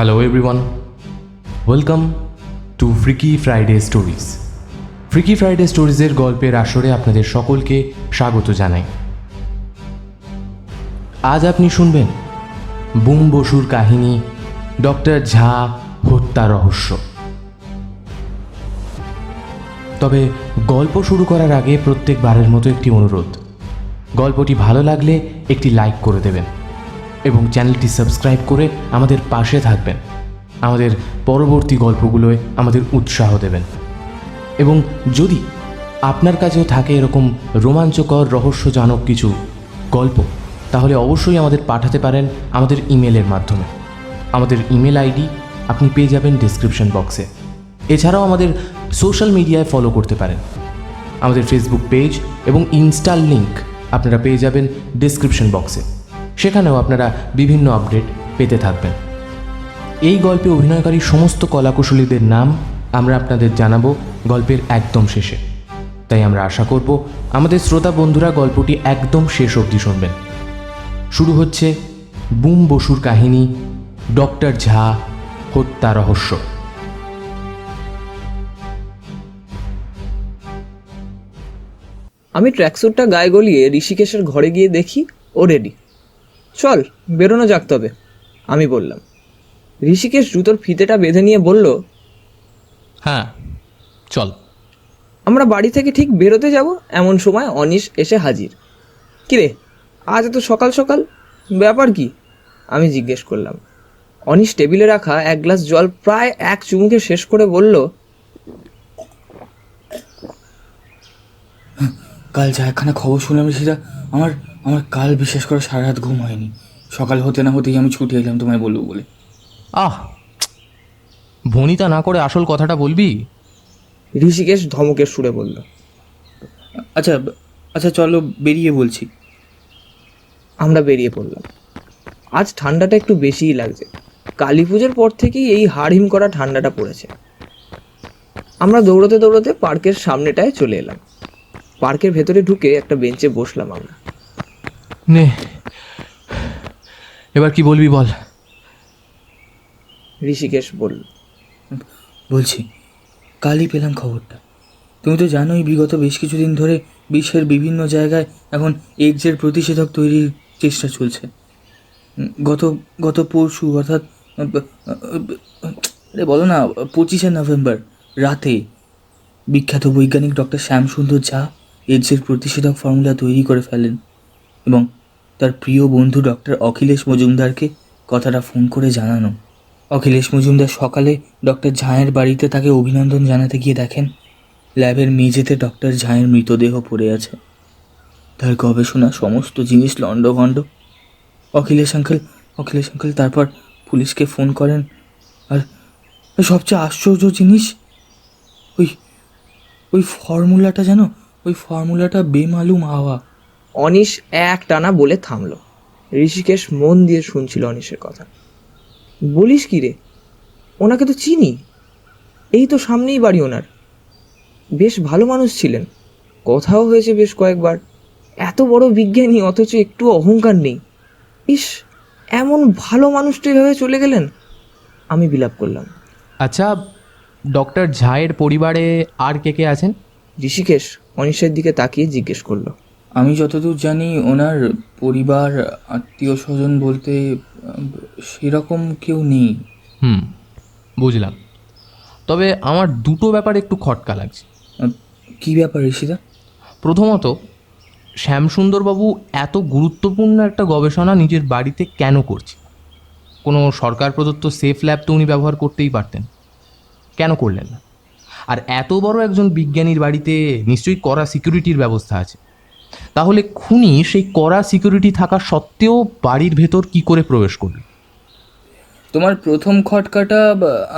Hello everyone, welcome to Freaky Friday Stories. Freaky Friday Stories এর গল্পের আসরে আপনাদের সকলকে স্বাগত জানাই। আজ আপনি শুনবেন বুম বসুর কাহিনী, ডক্টর ঝা হত্যা রহস্য। তবে গল্প শুরু করার আগে প্রত্যেকবারের মতো একটি অনুরোধ, গল্পটি ভালো লাগলে একটি লাইক করে দেবেন এবং চ্যানেলটি সাবস্ক্রাইব করে আমাদের পাশে থাকবেন। আমাদের পরবর্তী গল্পগুলোয় আমাদের উৎসাহ দেবেন। এবং যদি আপনার কাছেও থাকে এরকম রোমাঞ্চকর রহস্যজনক কিছু গল্প, তাহলে অবশ্যই আমাদের পাঠাতে পারেন আমাদের ইমেলের মাধ্যমে। আমাদের ইমেল আইডি আপনি পেয়ে যাবেন ডেসক্রিপশন বক্সে। এছাড়াও আমাদের সোশ্যাল মিডিয়ায় ফলো করতে পারেন। আমাদের ফেসবুক পেজ এবং ইনস্টার লিঙ্ক আপনারা পেয়ে যাবেন ডেসক্রিপশন বক্সে। সেখানেও আপনারা বিভিন্ন আপডেট পেতে থাকবেন। এই গল্পে অভিনয়কারী সমস্ত কলাকুশলীদের নাম আমরা আপনাদের জানাবো গল্পের একদম শেষে। তাই আমরা আশা করব আমাদের শ্রোতা বন্ধুরা গল্পটি একদম শেষ অবধি শুনবেন। শুরু হচ্ছে বুম বসুর কাহিনী, ডক্টর ঝা হত্যা রহস্য। আমি ট্র্যাকস্যুটটা গায়ে গলিয়ে ঋষিকেশের ঘরে গিয়ে দেখি ও রেডি। চল বেরোনো যাক তবে, আমি বললাম। ঋষিকেশ জুতোর ফিতেটা বেঁধে নিয়ে বলল, হ্যাঁ চল। আমরা বাড়ি থেকে ঠিক বেরোতে যাব এমন সময় অনিশ এসে হাজির। কিরে, আজ এত সকাল সকাল, ব্যাপার কি? আমি জিজ্ঞেস করলাম। অনিশ টেবিলে রাখা এক গ্লাস জল প্রায় এক চুমুকে শেষ করে বলল, কাল যা একখানা খবর শুনলাম সেটা আমার আমার কাল বিশেষ করে সারা রাত ঘুম হয়নি। সকাল হতে না হতেই আমি ছুটে এলাম তোমায় বলবো বলে। ভনিতা না করে আসল কথাটা বলবি? ঋষিকেশ ধমকের সুরে বলল। আচ্ছা আচ্ছা চলো বেরিয়ে বলছি। আমরা বেরিয়ে পড়লাম। আজ ঠান্ডাটা একটু বেশিই লাগছে। কালী পুজোর পর থেকেই এই হাড়হিম করা ঠান্ডাটা পড়েছে। আমরা দৌড়তে দৌড়তে পার্কের সামনেটায় চলে এলাম। পার্কের ভেতরে ঢুকে একটা বেঞ্চে বসলাম আমরা। নে, এবার কি বলবি বল। ঋষিকেশ বলল। বলছি, কালই পেলাম খবরটা। তুমি তো জানোই বিগত বেশ কিছুদিন ধরে বিশ্বের বিভিন্ন জায়গায় এখন এইডসের প্রতিষেধক তৈরির চেষ্টা চলছে। গত গত পরশু অর্থাৎ বলো না 25শে নভেম্বর রাতে বিখ্যাত বৈজ্ঞানিক ডক্টর শ্যামসুন্দর ঝা এইডসের প্রতিষেধক ফর্মুলা তৈরি করে ফেলেন এবং তার প্রিয় বন্ধু ডক্টর অখিলেশ মজুমদারকে কথাটা ফোন করে জানানো। অখিলেশ মজুমদার সকালে ডক্টর ঝায়ের বাড়িতে তাকে অভিনন্দন জানাতে গিয়ে দেখেন ল্যাবের মেঝেতে ডক্টর ঝায়ের মৃতদেহ পড়ে আছে। তার গবেষণা সমস্ত জিনিস লণ্ডভণ্ড। অখিলেশ আঙ্কেল তারপর পুলিশকে ফোন করেন। আর সবচেয়ে আশ্চর্য জিনিস, ওই ওই ফর্মুলাটা জানো, ওই ফর্মুলাটা বেমালুম হাওয়া। অনিশ এক টানা বলে থামলো। ঋষিকেশ মন দিয়ে শুনছিল অনিশের কথা। বলিস কি রে, ওনাকে তো চিনি, এই তো সামনেই বাড়ি ওনার। বেশ ভালো মানুষ ছিলেন, কথাও হয়েছে বেশ কয়েকবার। এত বড় বিজ্ঞানী অথচ একটু অহংকার নেই। ইস, এমন ভালো মানুষটা এভাবে চলে গেলেন, আমি বিলাপ করলাম। আচ্ছা, ডক্টর ঝায়ের পরিবারে আর কে কে আছেন? ঋষিকেশ অনিশের দিকে তাকিয়ে জিজ্ঞেস করলো। আমি যতদূর জানি ওনার পরিবার আত্মীয় স্বজন বলতে সেরকম কেউ নেই। বুঝলাম। তবে আমার দুটো ব্যাপার একটু খটকা লাগছে। কী ব্যাপার ঋষিদা? প্রথমত, শ্যামসুন্দরবাবু এত গুরুত্বপূর্ণ একটা গবেষণা নিজের বাড়িতে কেন করছে? কোনো সরকার প্রদত্ত সেফ ল্যাব তো উনি ব্যবহার করতেই পারতেন, কেন করলেন না? আর এত বড় একজন বিজ্ঞানীর বাড়িতে নিশ্চয়ই কড়া সিকিউরিটির ব্যবস্থা আছে। তাহলে খুনি সেই কড়া সিকিউরিটি থাকা সত্ত্বেও বাড়ির ভেতর কি করে প্রবেশ করবে? তোমার প্রথম খটকাটা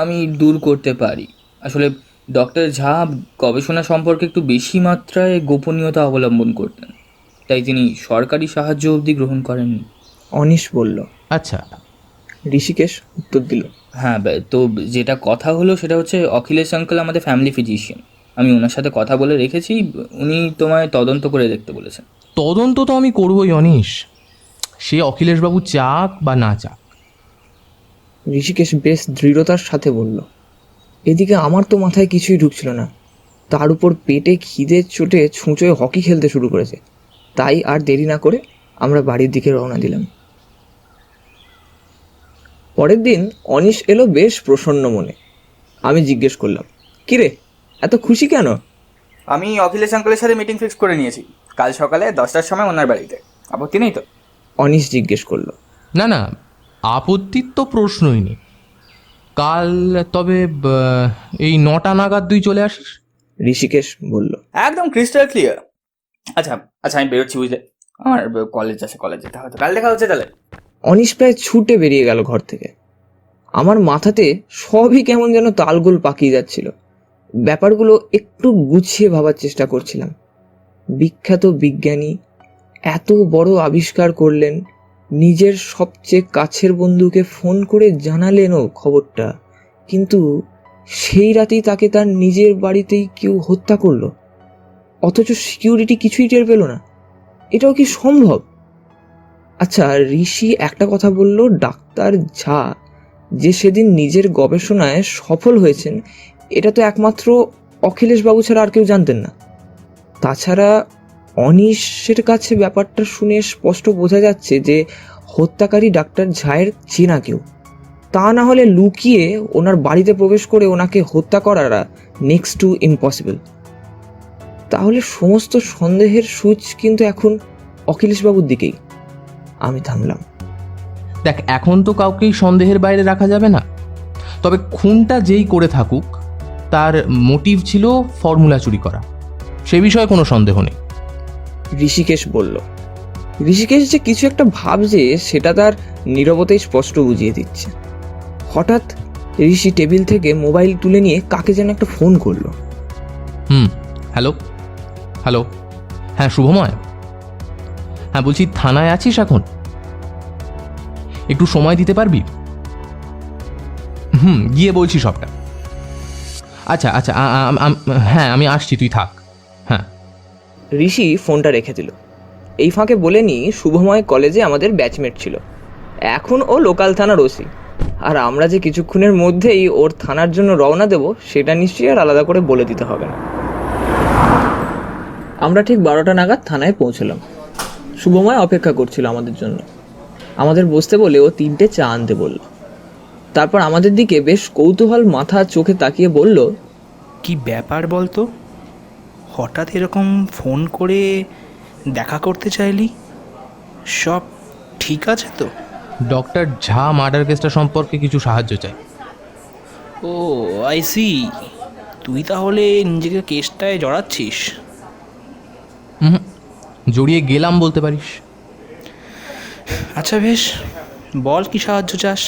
আমি দূর করতে পারি। আসলে ডক্টর ঝা গবেষণা সম্পর্কে একটু বেশি মাত্রায় গোপনীয়তা অবলম্বন করতেন, তাই তিনি সরকারি সাহায্য অবধি গ্রহণ করেননি। অনিশ বলল। আচ্ছা। ঋষিকেশ উত্তর দিল। হ্যাঁ, তো যেটা কথা হলো সেটা হচ্ছে অখিলেশ আঙ্কেল আমাদের ফ্যামিলি ফিজিশিয়ান। আমি ওনার সাথে কথা বলে রেখেছি, উনি তোমায় তদন্ত করে দেখতে বলেছেন। তদন্ত তো আমি করবই অনিশ, সে অখিলেশবাবু চাক বা না চাক। ঋষিকেশ বেশ দৃঢ়তার সাথে বলল। এদিকে আমার তো মাথায় কিছুই ঢুকছিল না, তার উপর পেটে খিদের চোটে ছুঁচোয় হকি খেলতে শুরু করেছে। তাই আর দেরি না করে আমরা বাড়ির দিকে রওনা দিলাম। পরের দিন অনিশ এলো বেশ প্রসন্ন মনে। আমি জিজ্ঞেস করলাম, কিরে এত খুশি কেন? আমি অখিলেশ আঙ্কেলের সাথে মিটিং ফিক্স করে নিয়েছি, কাল সকালে 10টার সময় ওনার বাড়িতে। আপত্তি নেই তো? অনিশ জিজ্ঞেস করলো। না না, আপত্তির তো প্রশ্নই নেই। কাল তবে এই 9টা নাগাদ তুই চলে আসিস। ঋষিকেশ বলল। একদম ক্রিস্টাল ক্লিয়ার। আচ্ছা আচ্ছা, আমি বেরোচ্ছি, বুঝলে আমার কলেজ যেতে হবে। কাল দেখা হচ্ছে তাহলে। অনিশ প্রায় ছুটে বেরিয়ে গেল ঘর থেকে। আমার মাথাতে সবই কেমন যেন তালগোল পাকিয়ে যাচ্ছিল। ব্যাপারগুলো একটু গুছিয়ে ভাবার চেষ্টা করছিলাম। বিখ্যাত বিজ্ঞানী এত বড় আবিষ্কার করলেন, নিজের সবচেয়ে কাছের বন্ধুকে ফোন করে জানালেনও খবরটা, কিন্তু সেই রাতেই তাকে তার নিজের বাড়িতেই কেউ হত্যা করলো, অথচ সিকিউরিটি কিছুই টের পেল না। এটাও কি সম্ভব? আচ্ছা, ঋষি একটা কথা বলল, ডাক্তার ঝা যে সেদিন নিজের গবেষণায় সফল হয়েছেন, এটা তো একমাত্র অখিলেশবাবু ছাড়া আর কেউ জানতেন না। তাছাড়া অনিশের কাছে ব্যাপারটা শুনে স্পষ্ট বোঝা যাচ্ছে যে হত্যাকারী ডাক্তার ঝায়ের চেনা কেউ। তা না হলে লুকিয়ে ওনার বাড়িতে প্রবেশ করে ওনাকে হত্যা করাটা নেক্সট টু ইম্পসিবল। তাহলে সমস্ত সন্দেহের সুচ কিন্তু এখন অখিলেশবাবুর দিকেই। আমি থামলাম। দেখ, এখন তো কাউকেই সন্দেহের বাইরে রাখা যাবে না। তবে খুনটা যেই করে থাকুক, তার মোটিভ ছিল ফর্মুলা চুরি করা, সে বিষয়ে কোনো সন্দেহ নেই। ঋষিকেশ বলল। ঋষিকেশ যে কিছু একটা ভাবছে সেটা তার নীরবতাই স্পষ্ট বুঝিয়ে দিচ্ছে। হঠাৎ ঋষি টেবিল থেকে মোবাইল তুলে নিয়ে কাকে যেন একটা ফোন করলো। হ্যালো হ্যালো, হ্যাঁ শুভময়, হ্যাঁ বলছি থানায় আছিস এখন? একটু সময় দিতে পারবি? গিয়ে বলছি সবটা। আচ্ছা আচ্ছা, হ্যাঁ আমি আসছি, তুই থাক। হ্যাঁ। ঋষি ফোনটা রেখে দিল। এই ফাঁকে বলে নি, শুভময় কলেজে আমাদের ব্যাচমেট ছিল, এখন ও লোকাল থানার ওসি। আর আমরা যে কিছুক্ষণের মধ্যেই ওর থানার জন্য রওনা দেব সেটা নিশ্চয়ই আর আলাদা করে বলে দিতে হবে না। আমরা ঠিক 12টা নাগাদ থানায় পৌঁছলাম। শুভময় অপেক্ষা করছিল আমাদের জন্য। আমাদের বসতে বলে ও 3টে চা আনতে বলল। তারপর আমাদের দিকে বেশ কৌতূহল মাথা চোখে তাকিয়ে বলল, কি ব্যাপার বলতো, হঠাৎ এরকম ফোন করে দেখা করতে চাইলি? সব ঠিক আছে তো? ডক্টর ঝা মার্ডার কেসটা সম্পর্কে কিছু সাহায্য চাই। ও আই সি, তুই তাহলে নিজেকে কেসটায় জড়াচ্ছিস? জড়িয়ে গেলাম বলতে পারিস। আচ্ছা বেশ, বল কি সাহায্য চাস?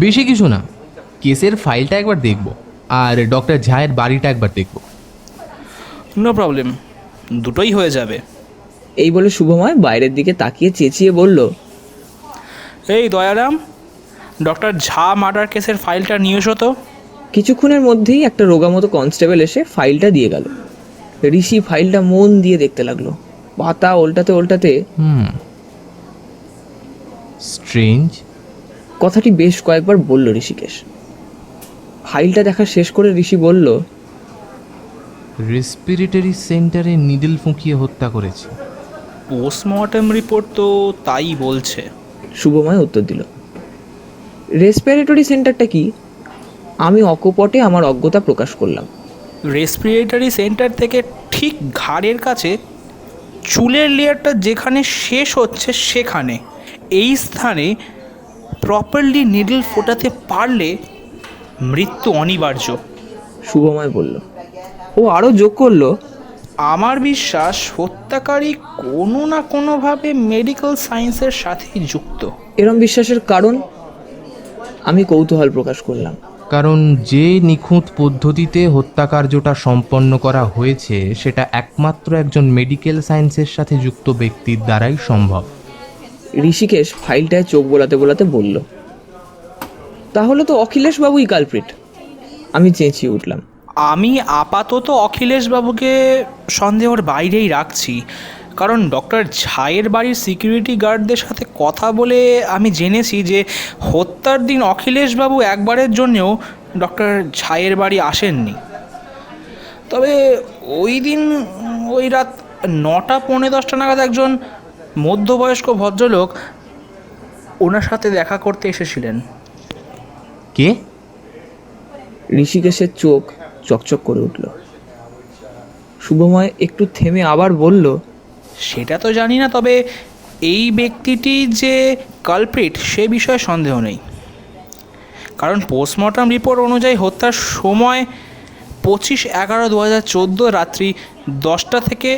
বেশি কিছু না, কেসের ফাইলটা একবার দেখব আর ডক্টর ঝায়ের বাড়িটা একবার দেখব। নো প্রবলেম, দুটোই হয়ে যাবে। এই বলে শুভময় বাইরের দিকে তাকিয়ে চেঁচিয়ে বলল, এই দয়ারাম, ডক্টর ঝা মার্ডার কেসের ফাইলটা নিয়ে এসো তো। কিছুক্ষণের মধ্যেই একটা রোগামতো কনস্টেবল এসে ফাইলটা দিয়ে গেল। ঋষি ফাইলটা মন দিয়ে দেখতে লাগলো, পাতা উল্টাতে উল্টাতে স্ট্রেঞ্জ কথাটি বেশ কয়েকবার বলল ঋষিকেশ। ফাইলটা দেখা শেষ করে ঋষি বলল, রেসপিরেটরি সেন্টারে নিডল ফুঁকিয়ে হত্যা করেছে। পোস্টমর্টেম রিপোর্ট তো তাই বলছে। শুভময় উত্তর দিল। রেসপিরেটরি সেন্টারটা কি? আমি অকপটে আমার অজ্ঞতা প্রকাশ করলাম। রেসপিরেটরি সেন্টার থেকে ঠিক ঘাড়ের কাছে চুলের লেয়ারটা যেখানে শেষ হচ্ছে সেখানে, এই স্থানে প্রপারলি নিডল ফোটাতে পারলে মৃত্যু অনিবার্য। শুভময় বলল। ও আরও যোগ করলো, আমার বিশ্বাস হত্যাকারী কোনো না কোনোভাবে মেডিকেল সায়েন্সের সাথে যুক্ত। এরম বিশ্বাসের কারণ? আমি কৌতূহল প্রকাশ করলাম। কারণ যে নিখুঁত পদ্ধতিতে হত্যাকার্যটা সম্পন্ন করা হয়েছে সেটা একমাত্র একজন মেডিকেল সায়েন্সের সাথে যুক্ত ব্যক্তির দ্বারাই সম্ভব। ঋষিকেশ ফাইলটায় চোখ বোলাতে বোলাতে বলল, তাহলে তো অখিলেশবাবুই কালপ্রিট। আমি চেঁচিয়ে উঠলাম। আমি আপাতত অখিলেশবাবুকে সন্দেহর বাইরেই রাখছি, কারণ ডক্টর ঝায়ের বাড়ির সিকিউরিটি গার্ডদের সাথে কথা বলে আমি জেনেছি যে হত্যার দিন অখিলেশবাবু একবারের জন্যেও ডক্টর ঝায়ের বাড়ি আসেননি। তবে ওই দিন ওই রাত 9টা পৌনে 10টা নাগাদ একজন মধ্যবয়স্ক ভদ্রলোক ওনার সাথে দেখা করতে এসেছিলেন। কে? ঋষিকেশের চোখ চকচক করে উঠল। শুভময় একটু থেমে আবার বলল, সেটা তো জানি না, তবে এই ব্যক্তিটি যে কালপ্রিট সে বিষয়ে সন্দেহ নেই। কারণ পোস্টমর্টম রিপোর্ট অনুযায়ী হত্যার সময় 25/11/2014 রাত্রি 10টা থেকে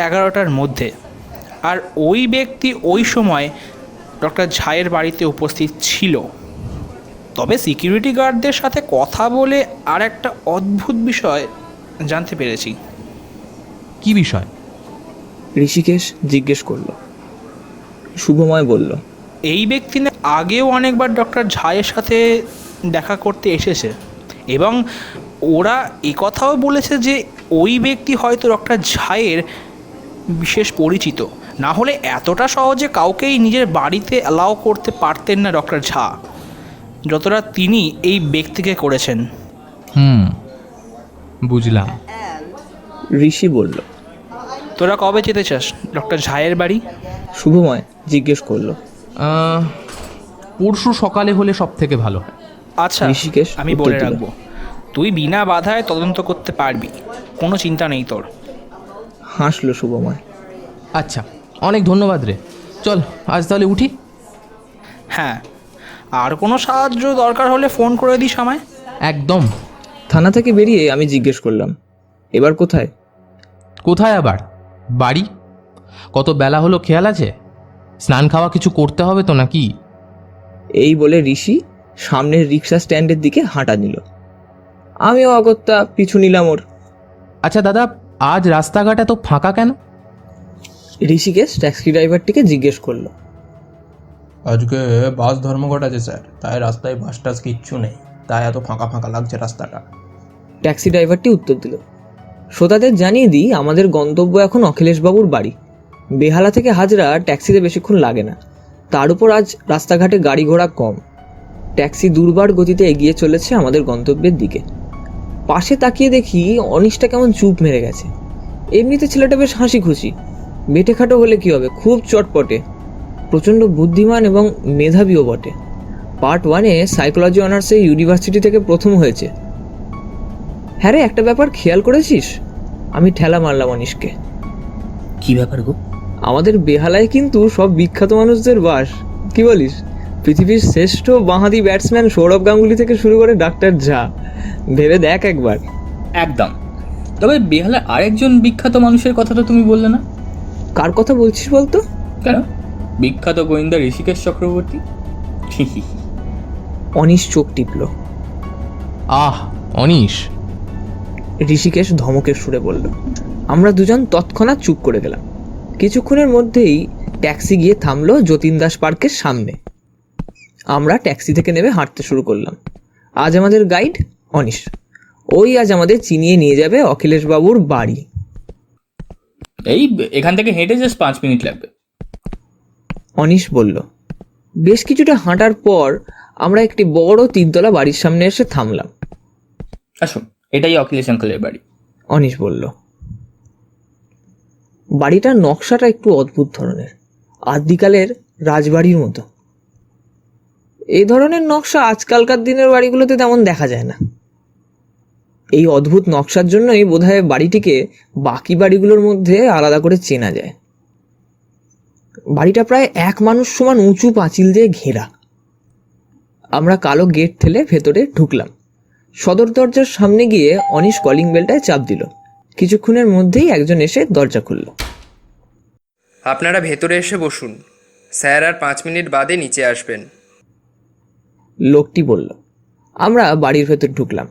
11টার মধ্যে। আর ওই ব্যক্তি ওই সময় ডক্টর ঝায়ের বাড়িতে উপস্থিত ছিল। তবে সিকিউরিটি গার্ডদের সাথে কথা বলে আর একটা অদ্ভুত বিষয় জানতে পেরেছি। কি বিষয়? ঋষিকেশ জিজ্ঞেস করল। শুভময় বলল, এই ব্যক্তি না আগেও অনেকবার ডক্টর ঝায়ের সাথে দেখা করতে এসেছে এবং ওরা কথাও বলেছে যে ওই ব্যক্তি হয়তো ডক্টর ঝায়ের বিশেষ পরিচিত, না হলে এতটা সহজে কাউকেই নিজের বাড়িতে অ্যালাউ করতে পারতেন না ডক্টর ঝা, যতটা তিনি এই ব্যক্তিকে করেছেন। বুঝলাম। ঋষি বলল। তোরা কবে যেতে চাস ডক্টর ঝায়ের বাড়ি? শুভময় জিজ্ঞেস করল। পরশু সকালে হলে সব থেকে ভালো হয়। আচ্ছা, ঋষিকেশ আমি উত্তর বলে দিল। রাখবো, তুই বিনা বাধায় তদন্ত করতে পারবি, কোনো চিন্তা নেই তোর। হাসল শুভময়। আচ্ছা, অনেক ধন্যবাদ রে। চল আজ তাহলে উঠি। হ্যাঁ, আর কোনো সাহায্য দরকার হলে ফোন করে দিস আমায়। একদম। থানা থেকে বেরিয়ে আমি জিজ্ঞেস করলাম, এবার কোথায়? কোথায় আবার? বাড়ি। কত বেলা হলো খেয়াল আছে? স্নান খাওয়া কিছু করতে হবে তো নাকি? এই বলে ঋষি সামনের রিক্সা স্ট্যান্ডের দিকে হাঁটা দিল। আমিও অগত্যা পিছু নিলাম ওর। আচ্ছা দাদা, আজ রাস্তাঘাট এত ফাঁকা কেন? ঋষিকেশ ট্যাক্সি ড্রাইভারটিকে জিজ্ঞেস করলো। আজকে বাস ধর্মঘট আছে স্যার, তাই রাস্তায় বাস টাস কিচ্ছু নেই, তাই এত ফাঁকা ফাঁকা লাগছে রাস্তাটা। ট্যাক্সি ড্রাইভারটি উত্তর দিল, শ্রোতাদের জানিয়ে দিই, আমাদের গন্তব্য এখন অখিলেশবাবুর বাড়ি। বেহালা থেকে হাজরা ট্যাক্সিতে বেশিক্ষণ লাগে না, তার উপর আজ রাস্তাঘাটে গাড়ি ঘোড়া কম। ট্যাক্সি দুর্বার গতিতে এগিয়ে চলেছে আমাদের গন্তব্যের দিকে। পাশে তাকিয়ে দেখি অনিশটা কেমন চুপ মেরে গেছে। এমনিতে ছেলেটা বেশ হাসি খুশি, বেটে খাটো হলে কি হবে, খুব চটপটে, প্রচণ্ড বুদ্ধিমান এবং মেধাবীও বটে। পার্ট 1-এ সাইকোলজি অনার্সে ইউনিভার্সিটি থেকে প্রথম হয়েছে। হ্যাঁ রে, একটা ব্যাপার খেয়াল করেছিস? আমি ঠেলা মারলাম অনিশকে। কি ব্যাপার গো? আমাদের বেহালায় কিন্তু সব বিখ্যাত মানুষদের বাস, কি বলিস? পৃথিবীর শ্রেষ্ঠ বাঁহাতি ব্যাটসম্যান সৌরভ গাঙ্গুলি থেকে শুরু করে ডাক্তার ঝা, ভেবে দেখ একবার। একদম। তবে বেহালার আরেকজন বিখ্যাত মানুষের কথা তো তুমি বললে না। কার কথা বলছিস বলতো? কেন? বিখ্যাত গোয়েন্দা ঋষিকেশ চক্রবর্তী। অনিশ চোখ টিপল। আহ, অনিশ। ঋষিকেশ ধমকের সুরে বলল। আমরা দুজন তৎক্ষণাৎ চুপ করে গেলাম। কিছুক্ষণের মধ্যেই ট্যাক্সি গিয়ে থামলো যতীন দাস পার্কের সামনে। আমরা ট্যাক্সি থেকে নেমে হাঁটতে শুরু করলাম। আজ আমাদের গাইড অনিশ, ওই আজ আমাদের চিনিয়ে নিয়ে যাবে অখিলেশবাবুর বাড়ি। এই এখান থেকে হেঁটে জাস্ট 5 মিনিট লাগবে। অনিশ বলল। বেশ কিছুটা হাঁটার পর আমরা একটি বড় 3তলা বাড়ির সামনে এসে থামলাম। আসুন, এটাই অখিলেশ আঙ্কেলের বাড়ি। অনিশ বলল। বাড়িটার নকশাটা একটু অদ্ভুত ধরনের, আদিকালের রাজবাড়ির মতো। এই ধরনের নকশা আজকালকার দিনের বাড়িগুলোতে তেমন দেখা যায় না। এই অদ্ভুত নকশার জন্যই বোধহয় বাড়িটিকে বাকি বাড়িগুলোর মধ্যে আলাদা করে চেনা যায়। বাড়িটা প্রায় 1 মানুষ সমান উঁচু পাঁচিল দিয়ে ঘেরা। আমরা কালো গেট ঠেলে ভেতরে ঢুকলাম। সদর দরজার সামনে গিয়ে অনিশ কলিং বেলটায় চাপ দিল। কিছুক্ষণের মধ্যেই একজন এসে দরজা খুলল। আপনারা ভেতরে এসে বসুন, স্যার আর 5 মিনিট বাদে নিচে আসবেন। লোকটি বলল। আমরা বাড়ির ভেতর ঢুকলাম।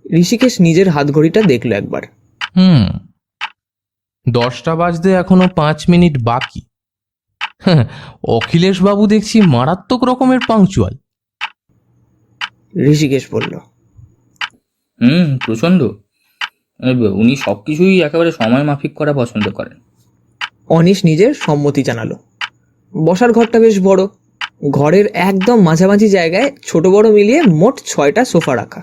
ঋষিকেশ নিজের হাত ঘড়িটা দেখলো একবার। 10টা বাজতে এখনো 5 মিনিট বাকি। অখিলেশ বাবু দেখছি মারাত্মক রকমের পাংচুয়াল। ঋষিকেশ বলল। প্রচণ্ড। উনি সব কিছুই একেবারে সময় মাফিক করা পছন্দ করেন। অনিশ নিজের সম্মতি জানালো। বসার ঘরটা বেশ বড়। ঘরের একদম মাঝামাঝি জায়গায় ছোট বড় মিলিয়ে মোট 6টা সোফা রাখা।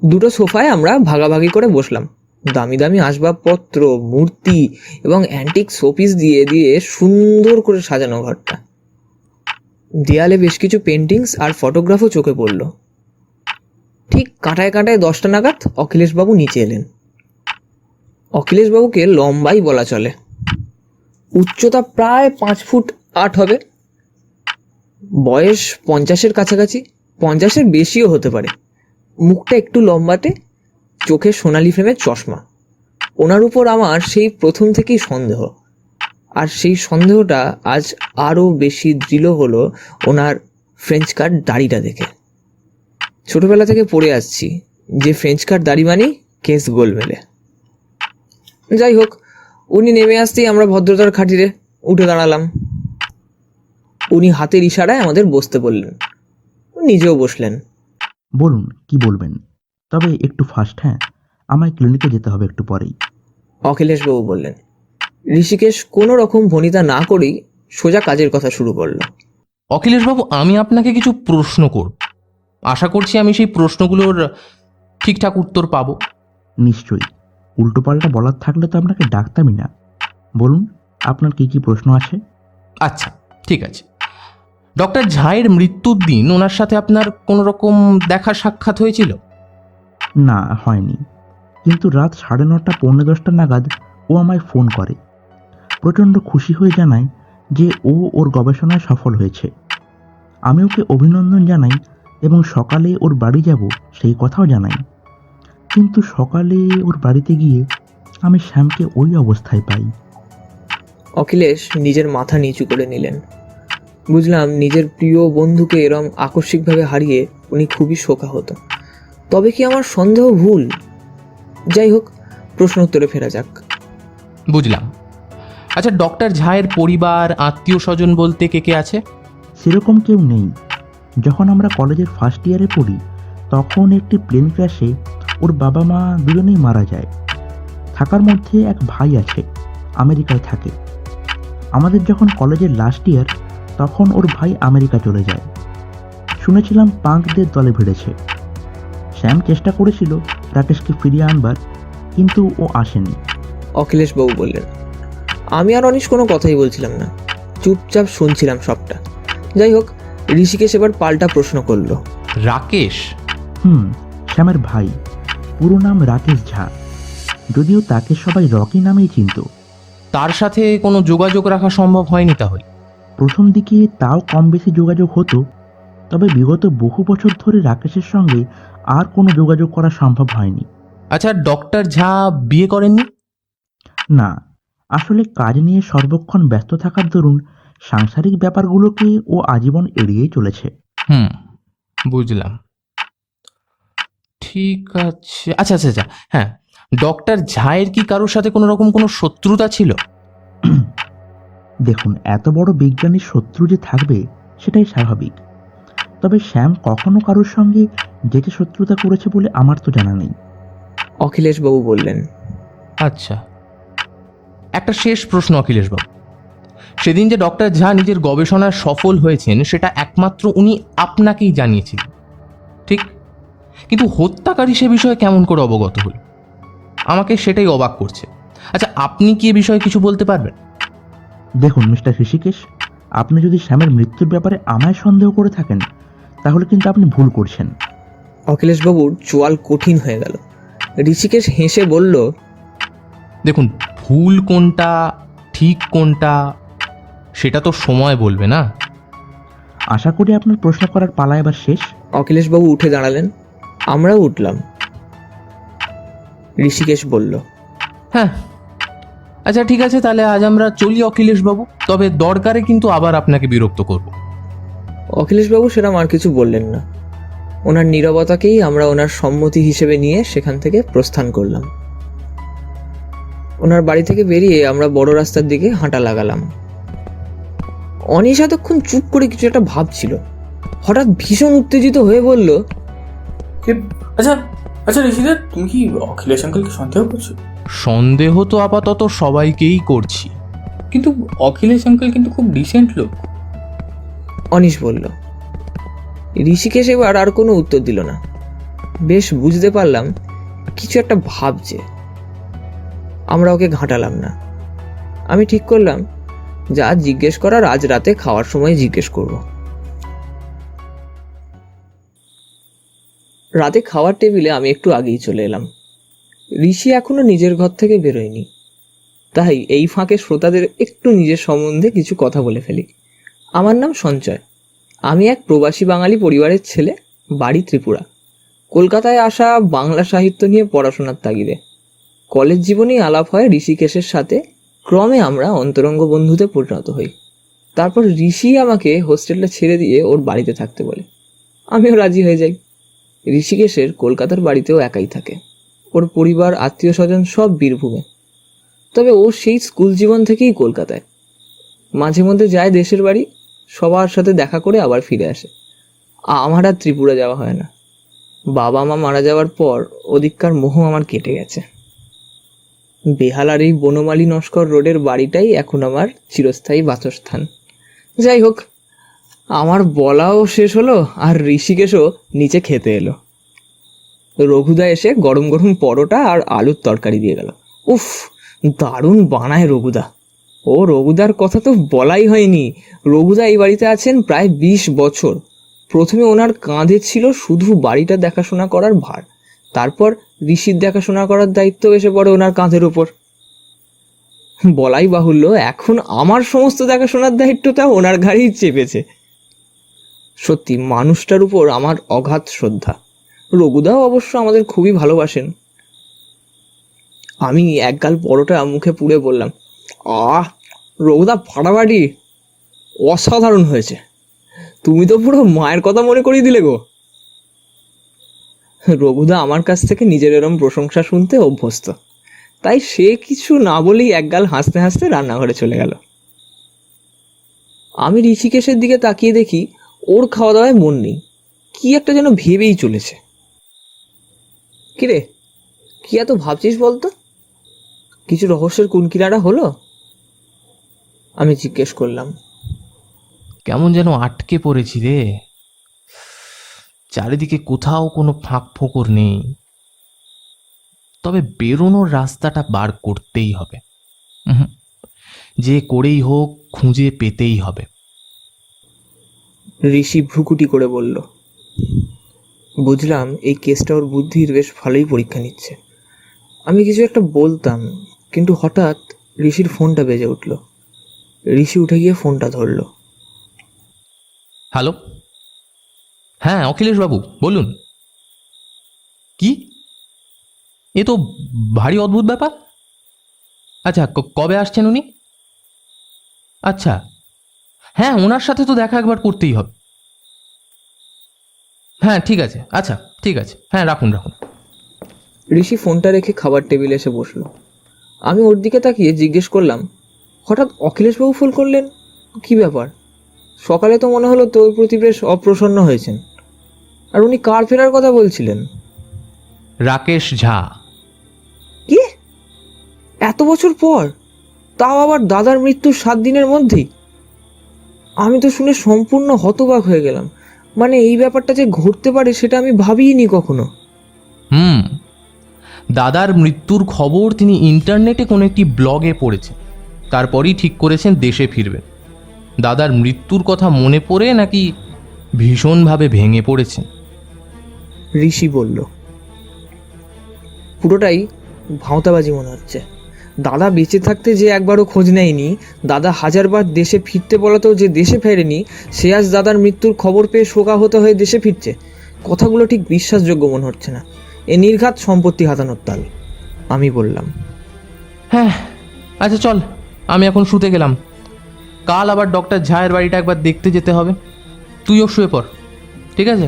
2টো সোফায় আমরা ভাগাভাগি করে বসলাম। দামি দামি আসবাবপত্র, মূর্তি এবং অ্যান্টিক শোপিস দিয়ে দিয়ে সুন্দর করে সাজানো ঘরটা। দেয়ালে বেশ কিছু পেন্টিংস আর ফটোগ্রাফও চোখে পড়ল। ঠিক কাঁটায় কাঁটায় 10টা নাগাদ অখিলেশবাবু নিচে এলেন। অখিলেশবাবুকে লম্বাই বলা চলে। উচ্চতা প্রায় 5 ফুট 8 হবে। বয়স 50-এর কাছাকাছি, 50-এর বেশিও হতে পারে। মুখটা একটু লম্বাটে, চোখে সোনালি ফ্রেমের চশমা। ওনার উপর আমার সেই প্রথম থেকেই সন্দেহ, আর সেই সন্দেহটা আজ আরও বেশি দৃঢ় হলো ওনার ফ্রেঞ্চ কাট দাড়িটা দেখে। ছোটবেলা থেকে পড়ে আসছি যে ফ্রেঞ্চ কাট দাড়ি মানেই কেস গোলমেলে। যাই হোক, উনি নেমে আসতেই আমরা ভদ্রতার খাতিরে উঠে দাঁড়ালাম। উনি হাতের ইশারায় আমাদের বসতে বললেন, নিজেও বসলেন। বলুন কি বলবেন, তবে একটু ফাস্ট। হ্যাঁ, আমায় ক্লিনিকে যেতে হবে একটু পরেই। অখিলেশবাবু বললেন। ঋষিকেশ কোনো রকম ভনিতা না করেই সোজা কাজের কথা শুরু করলো। অখিলেশবাবু, আমি আপনাকে কিছু প্রশ্ন করব। আশা করছি আমি সেই প্রশ্নগুলোর ঠিকঠাক উত্তর পাবো। নিশ্চয়ই, উল্টোপাল্টা বলার থাকলে তো আপনাকে ডাকতামই না। বলুন আপনার কি কি প্রশ্ন আছে। আচ্ছা, ঠিক আছে। ডক্টর ঝায়ের মৃত্যুর দিন ওনার সাথে আপনার কোনো রকম দেখা সাক্ষাৎ হয়েছিল? না, হয়নি, কিন্তু রাত 9:30 পৌনে 10টা নাগাদ ও আমায় ফোন করে। প্রচণ্ড খুশি হয়ে জানায় যে ও ওর গবেষণায় সফল হয়েছে। আমি ওকে অভিনন্দন জানাই এবং সকালে ওর বাড়ি যাব সেই কথাও জানাই। কিন্তু সকালে ওর বাড়িতে গিয়ে আমি শ্যামকে ওই অবস্থায় পাই। অখিলেশ নিজের মাথা নিচু করে নিলেন। বুঝলাম নিজের প্রিয় বন্ধুকে এরম আকস্মিকভাবে হারিয়ে উনি খুবই শোকাহত। তবে কি আমার সন্দেহ ভুল? যাই হোক, প্রশ্ন উত্তরে ফেরা যাক। বুঝলাম। আচ্ছা, ডক্টর ঝায়ের পরিবার, আত্মীয় স্বজন বলতে কে কে আছে? সেরকম কেউ নেই। যখন আমরা কলেজের ফার্স্ট ইয়ারে পড়ি তখন একটি প্লেন ক্র্যাশে ওর বাবা মা দুজনেই মারা যায়। থাকার মধ্যে এক ভাই আছে, আমেরিকায় থাকে। আমাদের যখন কলেজের লাস্ট ইয়ার তখন ওর ভাই আমেরিকা চলে যায়। শুনেছিলাম পাঙ্কদের দলে ভিড়েছে। শ্যাম চেষ্টা করেছিল রাকেশকে ফিরিয়ে আনবার, কিন্তু ও আসেনি। অখিলেশবাবু বললেন। আমি আর অনিশ কোনো কথাই বলছিলাম না, চুপচাপ শুনছিলাম সবটা। যাই হোক, ঋষিকেশ এবার পাল্টা প্রশ্ন করলো। রাকেশ? শ্যামের ভাই, পুরো নাম রাকেশ ঝা, যদিও তাকে সবাই রকি নামেই চিনত। তার সাথে কোনো যোগাযোগ রাখা সম্ভব হয়নি তাহলে? প্রথম দিকে তাও কম বেশি যোগাযোগ হতো, তবে বিগত বহু বছর ধরে রাকেশের সঙ্গে আর কোনো যোগাযোগ করা সম্ভব হয়নি। আচ্ছা, ডক্টর ঝা বিয়ে করেননি? না, আসলে কাজ নিয়ে সর্বক্ষণ ব্যস্ত থাকার দরুন সাংসারিক ব্যাপারগুলোকে ও আজীবন এড়িয়েই চলেছে। বুঝলাম। ঠিক আছে। আচ্ছা আচ্ছা আচ্ছা, হ্যাঁ, ডক্টর ঝায়ের কি কারোর সাথে কোনো রকম কোনো শত্রুতা ছিল? দেখুন, এত বড় বিজ্ঞানীর শত্রু যে থাকবে সেটাই স্বাভাবিক, তবে শ্যাম কখনো কারোর সঙ্গে যেটা শত্রুতা করেছে বলে আমার তো জানা নেই। অখিলেশবাবু বললেন। আচ্ছা, একটা শেষ প্রশ্ন অখিলেশবাবু। সেদিন যে ডক্টর ঝা নিজের গবেষণায় সফল হয়েছেন সেটা একমাত্র উনি আপনাকেই জানিয়েছিলেন, ঠিক? কিন্তু হত্যাকারী সে বিষয়ে কেমন করে অবগত হল? আমাকে সেটাই অবাক করছে। আচ্ছা, আপনি কি এ বিষয়ে কিছু বলতে পারবেন? দেখুন মিস্টার ঋষিকেশ, আপনি যদি শ্যামের মৃত্যুর ব্যাপারে আমায় সন্দেহ করে থাকেন তাহলে কিন্তু আপনি ভুল করছেন। অখিলেশবাবুর চোয়াল কঠিন হয়ে গেল। ঋষিকেশ হেসে বলল, দেখুন, ভুল কোনটা ঠিক কোনটা সেটা তো সময় বলবে না। আশা করি আপনার প্রশ্ন করার পালা এবার শেষ। অখিলেশবাবু উঠে দাঁড়ালেন, আমরাও উঠলাম। ঋষিকেশ বলল, হ্যাঁ, আচ্ছা ঠিক আছে, তাহলে আজ আমরা চলি অখিলেশবাবু। তবে দরকারে কিন্তু আবার আপনাকে বিরক্ত করব। অখিলেশবাবু সেরকম আর কিছু বললেন না। ওনার নীরবতাকেই আমরা ওনার সম্মতি হিসেবে নিয়ে সেখান থেকে প্রস্থান করলাম। ওনার বাড়ি থেকে বেরিয়ে আমরা বড় রাস্তার দিকে হাঁটা লাগালাম। অনিশ এতক্ষণ চুপ করে কিছু একটা ভাবছিল। হঠাৎ ভীষণ উত্তেজিত হয়ে বলল, আচ্ছা আচ্ছা ঋষিদা, তুমি কি অখিলেশ আঙ্কেলকে সন্দেহ করছো? সন্দেহ তো আপাতত সবাইকেই করছি, কিন্তু অখিলেশ আঙ্কেল কিন্তু খুব ডিসেন্ট লোক। অনিশ বলল। ঋষিকেশ এবার আর কোনো উত্তর দিল না। বেশ বুঝতে পারলাম কিছু একটা ভাবছে। আমরা ওকে ঘাঁটালাম না। আমি ঠিক করলাম যা জিজ্ঞেস করার আজ রাতে খাওয়ার সময় জিজ্ঞেস করব। রাতে খাওয়ার টেবিলে আমি একটু আগেই চলে এলাম। ঋষি এখনো নিজের ঘর থেকে বেরোয়নি, তাই এই ফাঁকে শ্রোতাদের একটু নিজের সম্বন্ধে কিছু কথা বলে ফেলি। আমার নাম সঞ্চয়। আমি এক প্রবাসী বাঙালি পরিবারের ছেলে, বাড়ি ত্রিপুরা। কলকাতায় আসা বাংলা সাহিত্য নিয়ে পড়াশোনার তাগিদে। কলেজ জীবনেই আলাপ হয় ঋষিকেশের সাথে। ক্রমে আমরা অন্তরঙ্গ বন্ধুতে পরিণত হই। তারপর ঋষি আমাকে হোস্টেলটা ছেড়ে দিয়ে ওর বাড়িতে থাকতে বলে। আমিও রাজি হয়ে যাই। ঋষিকেশের কলকাতার বাড়িতেও একাই থাকে। ওর পরিবার, আত্মীয় স্বজন সব বীরভূমে। তবে ও সেই স্কুল জীবন থেকেই কলকাতায়। মাঝে মধ্যে যায় দেশের বাড়ি, সবার সাথে দেখা করে আবার ফিরে আসে। আমার আর ত্রিপুরা যাওয়া হয় না। বাবা মা মারা যাওয়ার পর ওদিককার মোহ আমার কেটে গেছে। বেহালার এই বনমালী নস্কর রোডের বাড়িটাই এখন আমার চিরস্থায়ী বাসস্থান। যাই হোক, আমার বলাও শেষ হলো, আর ঋষিকেশও নিচে খেতে এলো। রঘুদা এসে গরম গরম পরোটা আর আলুর তরকারি দিয়ে গেল। উফ, দারুণ বানায় রঘুদা। ও রঘুদার কথা তো বলাই হয়নি। রঘুদা এই বাড়িতে আছেন প্রায় 20 বছর। প্রথমে ওনার কাঁধে ছিল শুধু বাড়িটা দেখাশোনা করার ভার, তারপর ঋষির দেখাশোনা করার দায়িত্ব এসে পড়ে ওনার কাঁধের ওপর। বলাই বাহুল্য, এখন আমার সমস্ত দেখাশোনার দায়িত্বটা ওনার ঘাড়েই চেপেছে। সত্যি মানুষটার উপর আমার অগাধ শ্রদ্ধা। রঘুদাও অবশ্য আমাদের খুবই ভালোবাসেন। আমি একগাল পরোটা মুখে পুড়ে বললাম, রঘুদা ফাটাফাটি, অসাধারণ হয়েছে। তুমি তো পুরো মায়ের কথা মনে করিয়ে দিলে গো। রঘুদা আমার কাছ থেকে নিজের এরম প্রশংসা শুনতে অভ্যস্ত, তাই সে কিছু না বলেই একগাল হাসতে হাসতে রান্নাঘরে চলে গেল। আমি ঋষিকেশের দিকে তাকিয়ে দেখি ওর খাওয়া দাওয়ায় মন নেই। কি একটা যেন ভেবেই চলেছে। কিরে, কি এত ভাবছিস বলতো? কিছু রহস্যের কুনকিনারা হলো? আমি জিজ্ঞেস করলাম। কেমন যেন আটকে পড়েছি রে। চারিদিকে কোথাও কোনো ফাঁক ফোকর নেই। তবে বেরোনোর রাস্তাটা বার করতেই হবে। যে করেই হোক খুঁজে পেতেই হবে। ঋষি ভ্রুকুটি করে বলল। বুঝলাম এই কেসটা ওর বুদ্ধির বেশ ভালোই পরীক্ষা নিচ্ছে। আমি কিছু একটা বলতাম, কিন্তু হঠাৎ ঋষির ফোনটা বেজে উঠল। ঋষি উঠে গিয়ে ফোনটা ধরল। হ্যালো, হ্যাঁ অখিলেশ বাবু বলুন। কি, এ তো ভারী অদ্ভুত ব্যাপার। আচ্ছা, কবে আসছেন উনি? আচ্ছা, হ্যাঁ ওনার সাথে তো দেখা একবার করতেই হবে। হ্যাঁ ঠিক আছে, আচ্ছা ঠিক আছে, হ্যাঁ রাখুন রাখুন। ঋষি ফোনটা রেখে খাবার টেবিলে এসে বসলো। আমি ওর দিকে তাকিয়ে জিজ্ঞেস করলাম, হঠাৎ অখিলেশবাবু ফোন করলেন, কি ব্যাপার? সকালে তো মনে হলো তোর প্রতি বেশ অপ্রসন্ন হয়েছেন। আর উনি কার ফেরার কথা বলছিলেন? রাকেশ ঝা। কি, এত বছর পর? তাও আবার দাদার মৃত্যুর 7 দিনের মধ্যেই? আমি তো শুনে সম্পূর্ণ হতবাক হয়ে গেলাম। মানে এই ব্যাপারটা যে ঘটতে পারে সেটা আমি ভাবিইনি কখনো। দাদার মৃত্যুর খবর তিনি ইন্টারনেটে কোনো একটি ব্লগে পড়েছেন, তারপরই ঠিক করেছেন দেশে ফিরবেন। দাদার মৃত্যুর কথা মনে পড়ে নাকি ভীষণভাবে ভেঙে পড়েছেন? ঋষি বলল। পুরোটাই ভাঁওতাবাজি মনে হচ্ছে। দাদা বেঁচে থাকতে যে একবারও খোঁজ নেয়নি, দাদা 1000বার দেশে ফিরতে বলাতেও যে দেশে ফেরেনি, সে আজ দাদার মৃত্যুর খবর পেয়ে শোকাহত হয়ে দেশে ফিরছে। কথাগুলো ঠিক বিশ্বাসযোগ্য মনে হচ্ছে না। এ নির্ঘাত সম্পত্তি হাতানোর তাল। আমি বললাম। হ্যাঁ আচ্ছা চল, আমি এখন শুতে গেলাম। কাল আবার ডক্টর ঝায়ের বাড়িটা একবার দেখতে যেতে হবে। তুইও শুয়ে পড়, ঠিক আছে?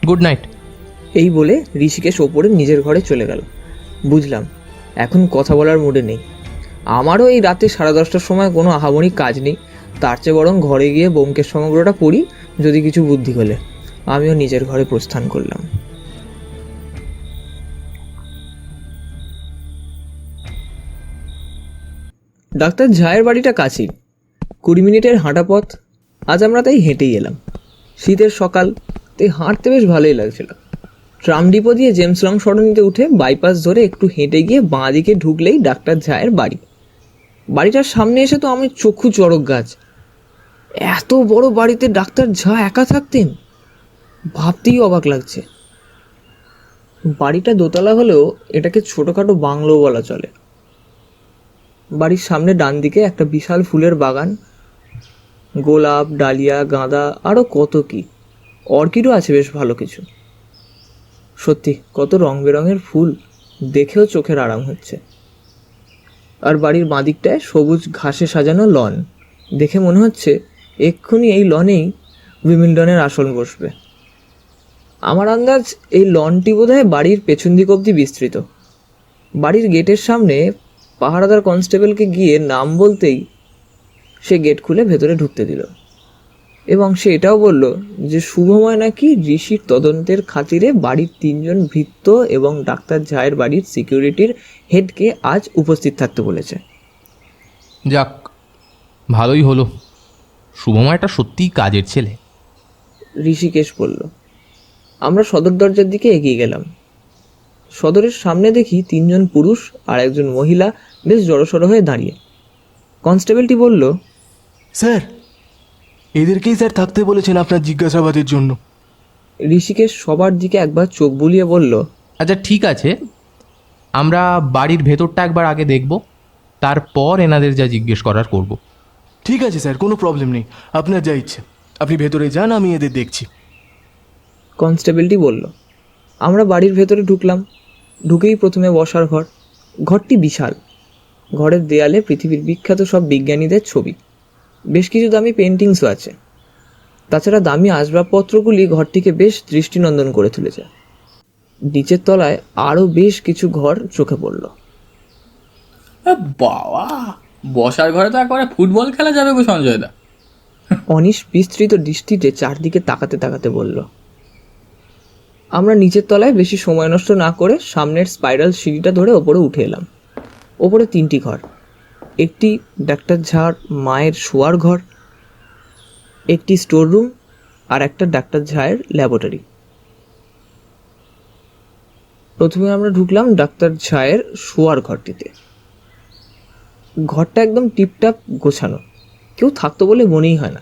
Good night. এই বলে ঋষিকেশ ওপরে নিজের ঘরে চলে গেল। বুঝলাম এখন কথা বলার মুডে নেই। আমারও এই রাতে 10:30টার সময় কোনো আহামরি কাজ নেই। তার চেয়ে বরং ঘরে গিয়ে ব্যোমকেশ সমগ্রটা পড়ি, যদি কিছু বুদ্ধি হলে। আমিও নিজের ঘরে প্রস্থান করলাম। ডাক্তার ঝায়ের বাড়িটা কাছেই, 20 মিনিটের হাঁটা পথ। আজ আমরা তাই হেঁটেই এলাম। শীতের সকাল, তাই হাঁটতে বেশ ভালোই লাগছিল। ট্রাম ডিপো দিয়ে জেমস লং সরণিতে উঠে বাইপাস ধরে একটু হেঁটে গিয়ে বাঁ দিকে ঢুকলেই ডাক্তার ঝায়ের বাড়ি। বাড়িটার সামনে এসে তো আমি চক্ষু চড়ক গাছ। এত বড় বাড়িতে ডাক্তার ঝা একা থাকতেন, ভাবতেই অবাক লাগছে। বাড়িটা দোতলা হলেও এটাকে ছোটোখাটো বাংলো বলা চলে। বাড়ির সামনে ডান দিকে একটা বিশাল ফুলের বাগান, গোলাপ, ডালিয়া, গাঁদা, আরও কত কি, অর্কিডও আছে বেশ ভালো কিছু। সত্যি কত রং বেরঙের ফুল, দেখেও চোখের আরাম হচ্ছে। আর বাড়ির বাঁদিকটায় সবুজ ঘাসে সাজানো লন, দেখে মনে হচ্ছে এক্ষুনি এই লনেই উইম্বলডনের আসন বসবে। আমার আন্দাজ এই লনটি বোধহয় বাড়ির পেছন দিক অবধি বিস্তৃত। বাড়ির গেটের সামনে পাহারাদার কনস্টেবলকে গিয়ে নাম বলতেই সে গেট খুলে ভেতরে ঢুকতে দিল, এবং সে এটাও বলল যে শুভময় নাকি ঋষির তদন্তের খাতিরে বাড়ির 3 জন ভৃত্য এবং ডাক্তার ঝায়ের বাড়ির সিকিউরিটির হেডকে আজ উপস্থিত থাকতে বলেছে। যাক, ভালোই হলো। শুভময়টা সত্যিই কাজের ছেলে। ঋষিকেশ বলল। আমরা সদর দরজার দিকে এগিয়ে গেলাম। সদরের সামনে দেখি 3 জন পুরুষ আর একজন মহিলা বেশ জড়সড় হয়ে দাঁড়িয়ে। কনস্টেবলটি বলল, স্যার, এদেরকেই স্যার থাকতে বলেছেন আপনার জিজ্ঞাসাবাদের জন্য। ঋষিকেশ সবার দিকে একবার চোখ বুলিয়ে বলল, আচ্ছা ঠিক আছে, আমরা বাড়ির ভেতরটা একবার আগে দেখব, তারপর এনাদের যা জিজ্ঞেস করার করব। ঠিক আছে স্যার, কোনো প্রবলেম নেই, আপনার যা ইচ্ছে আপনি ভেতরে যান, আমি এদের দেখছি। কনস্টেবলটি বলল। আমরা বাড়ির ভেতরে ঢুকলাম। ঢুকেই প্রথমে বসার ঘর। ঘরটি বিশাল। ঘরের দেয়ালে পৃথিবীর বিখ্যাত সব বিজ্ঞানীদের ছবি, বেশ কিছু দামি পেন্টিংসও আছে। তাছাড়া দামি আসবাবপত্রগুলি ঘরটিকে বেশ দৃষ্টিনন্দন করে তুলেছে। নিচের তলায় আরও বেশ কিছু ঘর চোখে পড়ল। বাবা, বসার ঘরে তো একেবারে ফুটবল খেলা যাবে গো সঞ্জয়দা। অনিশ বিস্তৃত দৃষ্টিতে চারদিকে তাকাতে তাকাতে বলল। আমরা নিচের তলায় বেশি সময় নষ্ট না করে সামনের স্পাইরাল সিঁড়িটা ধরে ওপরে উঠে এলাম। ওপরে 3টি ঘর। একটি ডাক্তার ঝার মায়ের শোয়ার ঘর, একটি স্টোর রুম, আর একটা ডাক্তার ঝায়ের ল্যাবরেটরি। প্রথমে আমরা ঢুকলাম ডাক্তার ঝায়ের শোয়ার ঘরটিতে। ঘরটা একদম টিপটাপ গোছানো, কেউ থাকতো বলে মনেই হয় না।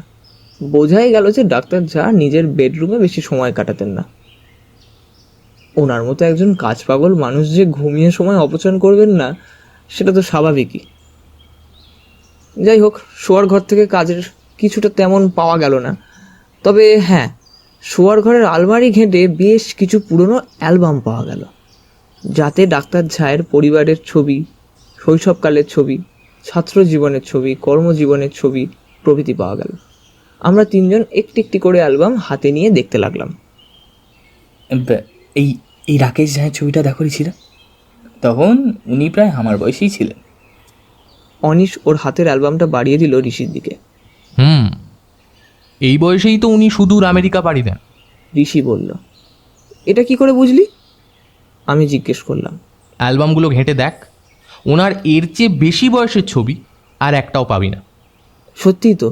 বোঝাই গেল যে ডাক্তার ঝা নিজের বেডরুমে বেশি সময় কাটাতেন না। ওনার মতো একজন কাজ পাগল মানুষ যে ঘুমিয়ে সময় অপচয় করবেন না, সেটা তো স্বাভাবিকই। যাই হোক, শোয়ার ঘর থেকে কাজের কিছুটা তেমন পাওয়া গেল না। তবে হ্যাঁ, শোয়ার ঘরের আলমারি ঘেঁটে বেশ কিছু পুরনো অ্যালবাম পাওয়া গেল, যাতে ডাক্তার ঝায়ের পরিবারের ছবি, শৈশবকালের ছবি, ছাত্র জীবনের ছবি, কর্মজীবনের ছবি প্রভৃতি পাওয়া গেল। আমরা 3 জন একটি একটি করে অ্যালবাম হাতে নিয়ে দেখতে লাগলাম। এই এই রাকেশ ঝায়ের ছবিটা দেখো ঋষিরা, তখন উনি প্রায় আমার বয়সেই ছিলেন। অনিশ ওর হাতের অ্যালবামটা বাড়িয়ে দিল ঋষির দিকে। এই বয়সেই তো উনি সুদূর আমেরিকা পাড়ি দেন। ঋষি বলল, এটা কি করে বুঝলি? আমি জিজ্ঞেস করলাম। অ্যালবামগুলো ঘেঁটে দেখ, ওনার এর চেয়ে বেশি বয়সের ছবি আর একটাও পাবি না। সত্যিই তো,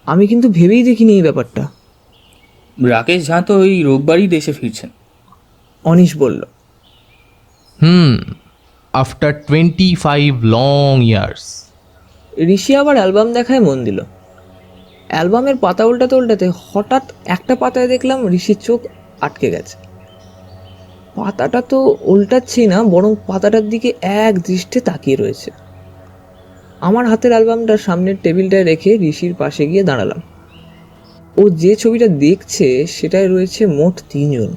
আমি কিন্তু ভেবেই দেখিনি এই ব্যাপারটা। রাকেশ ঝা তো ওই রোববারই দেশে ফিরছেন। অনিশ বলল। After 25 long years. ঋষি আবার অ্যালবাম দেখায় মন দিল। অ্যালবামের পাতা উল্টাতে উল্টাতে হঠাৎ একটা পাতায় দেখলাম ঋষির চোখ আটকে গেছে। পাতাটা তো উল্টাচ্ছি না, বরং পাতাটার দিকে এক দৃষ্টে তাকিয়ে রয়েছে। আমার হাতের অ্যালবামটা সামনের টেবিলটায় রেখে ঋষির পাশে গিয়ে দাঁড়ালাম। ও যে ছবিটা দেখছে সেটায় রয়েছে মোট 3 জন।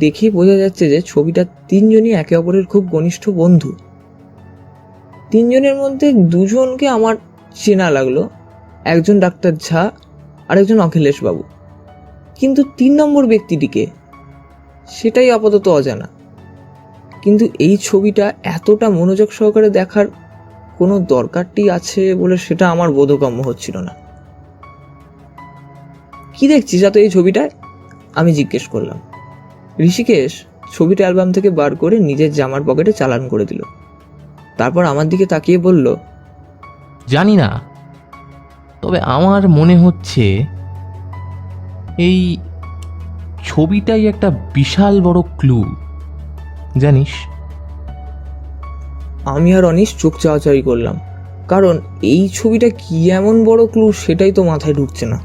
দেখেই বোঝা যাচ্ছে যে ছবিটা 3 জনই একে অপরের খুব ঘনিষ্ঠ বন্ধু। 3 জনের মধ্যে 2 জনকে আমার চেনা লাগলো, একজন ডাক্তার ঝা আর একজন অখিলেশ বাবু। কিন্তু 3 নম্বর ব্যক্তিটিকে, সেটাই আপাতত অজানা। কিন্তু এই ছবিটা এতটা মনোযোগ সহকারে দেখার কোনো দরকারটি আছে বলে সেটা আমার বোধগম্য হচ্ছিল না। কি দেখছিস এত এই ছবিটায়? আমি জিজ্ঞেস করলাম। ঋষিকেশ ছবিটা অ্যালবাম থেকে বার করে নিজের জামার পকেটে চালান করে দিল। তারপর আমার দিকে তাকিয়ে বলল, জানি না, তবে আমার মনে হচ্ছে এই ছবিটাই একটা বিশাল বড় ক্লু, জানিস? আমি আর অনিশ চোখ চাওয়াচাওয়ি করলাম, কারণ এই ছবিটা কি এমন বড় ক্লু সেটাই তো মাথায় ঢুকছে না।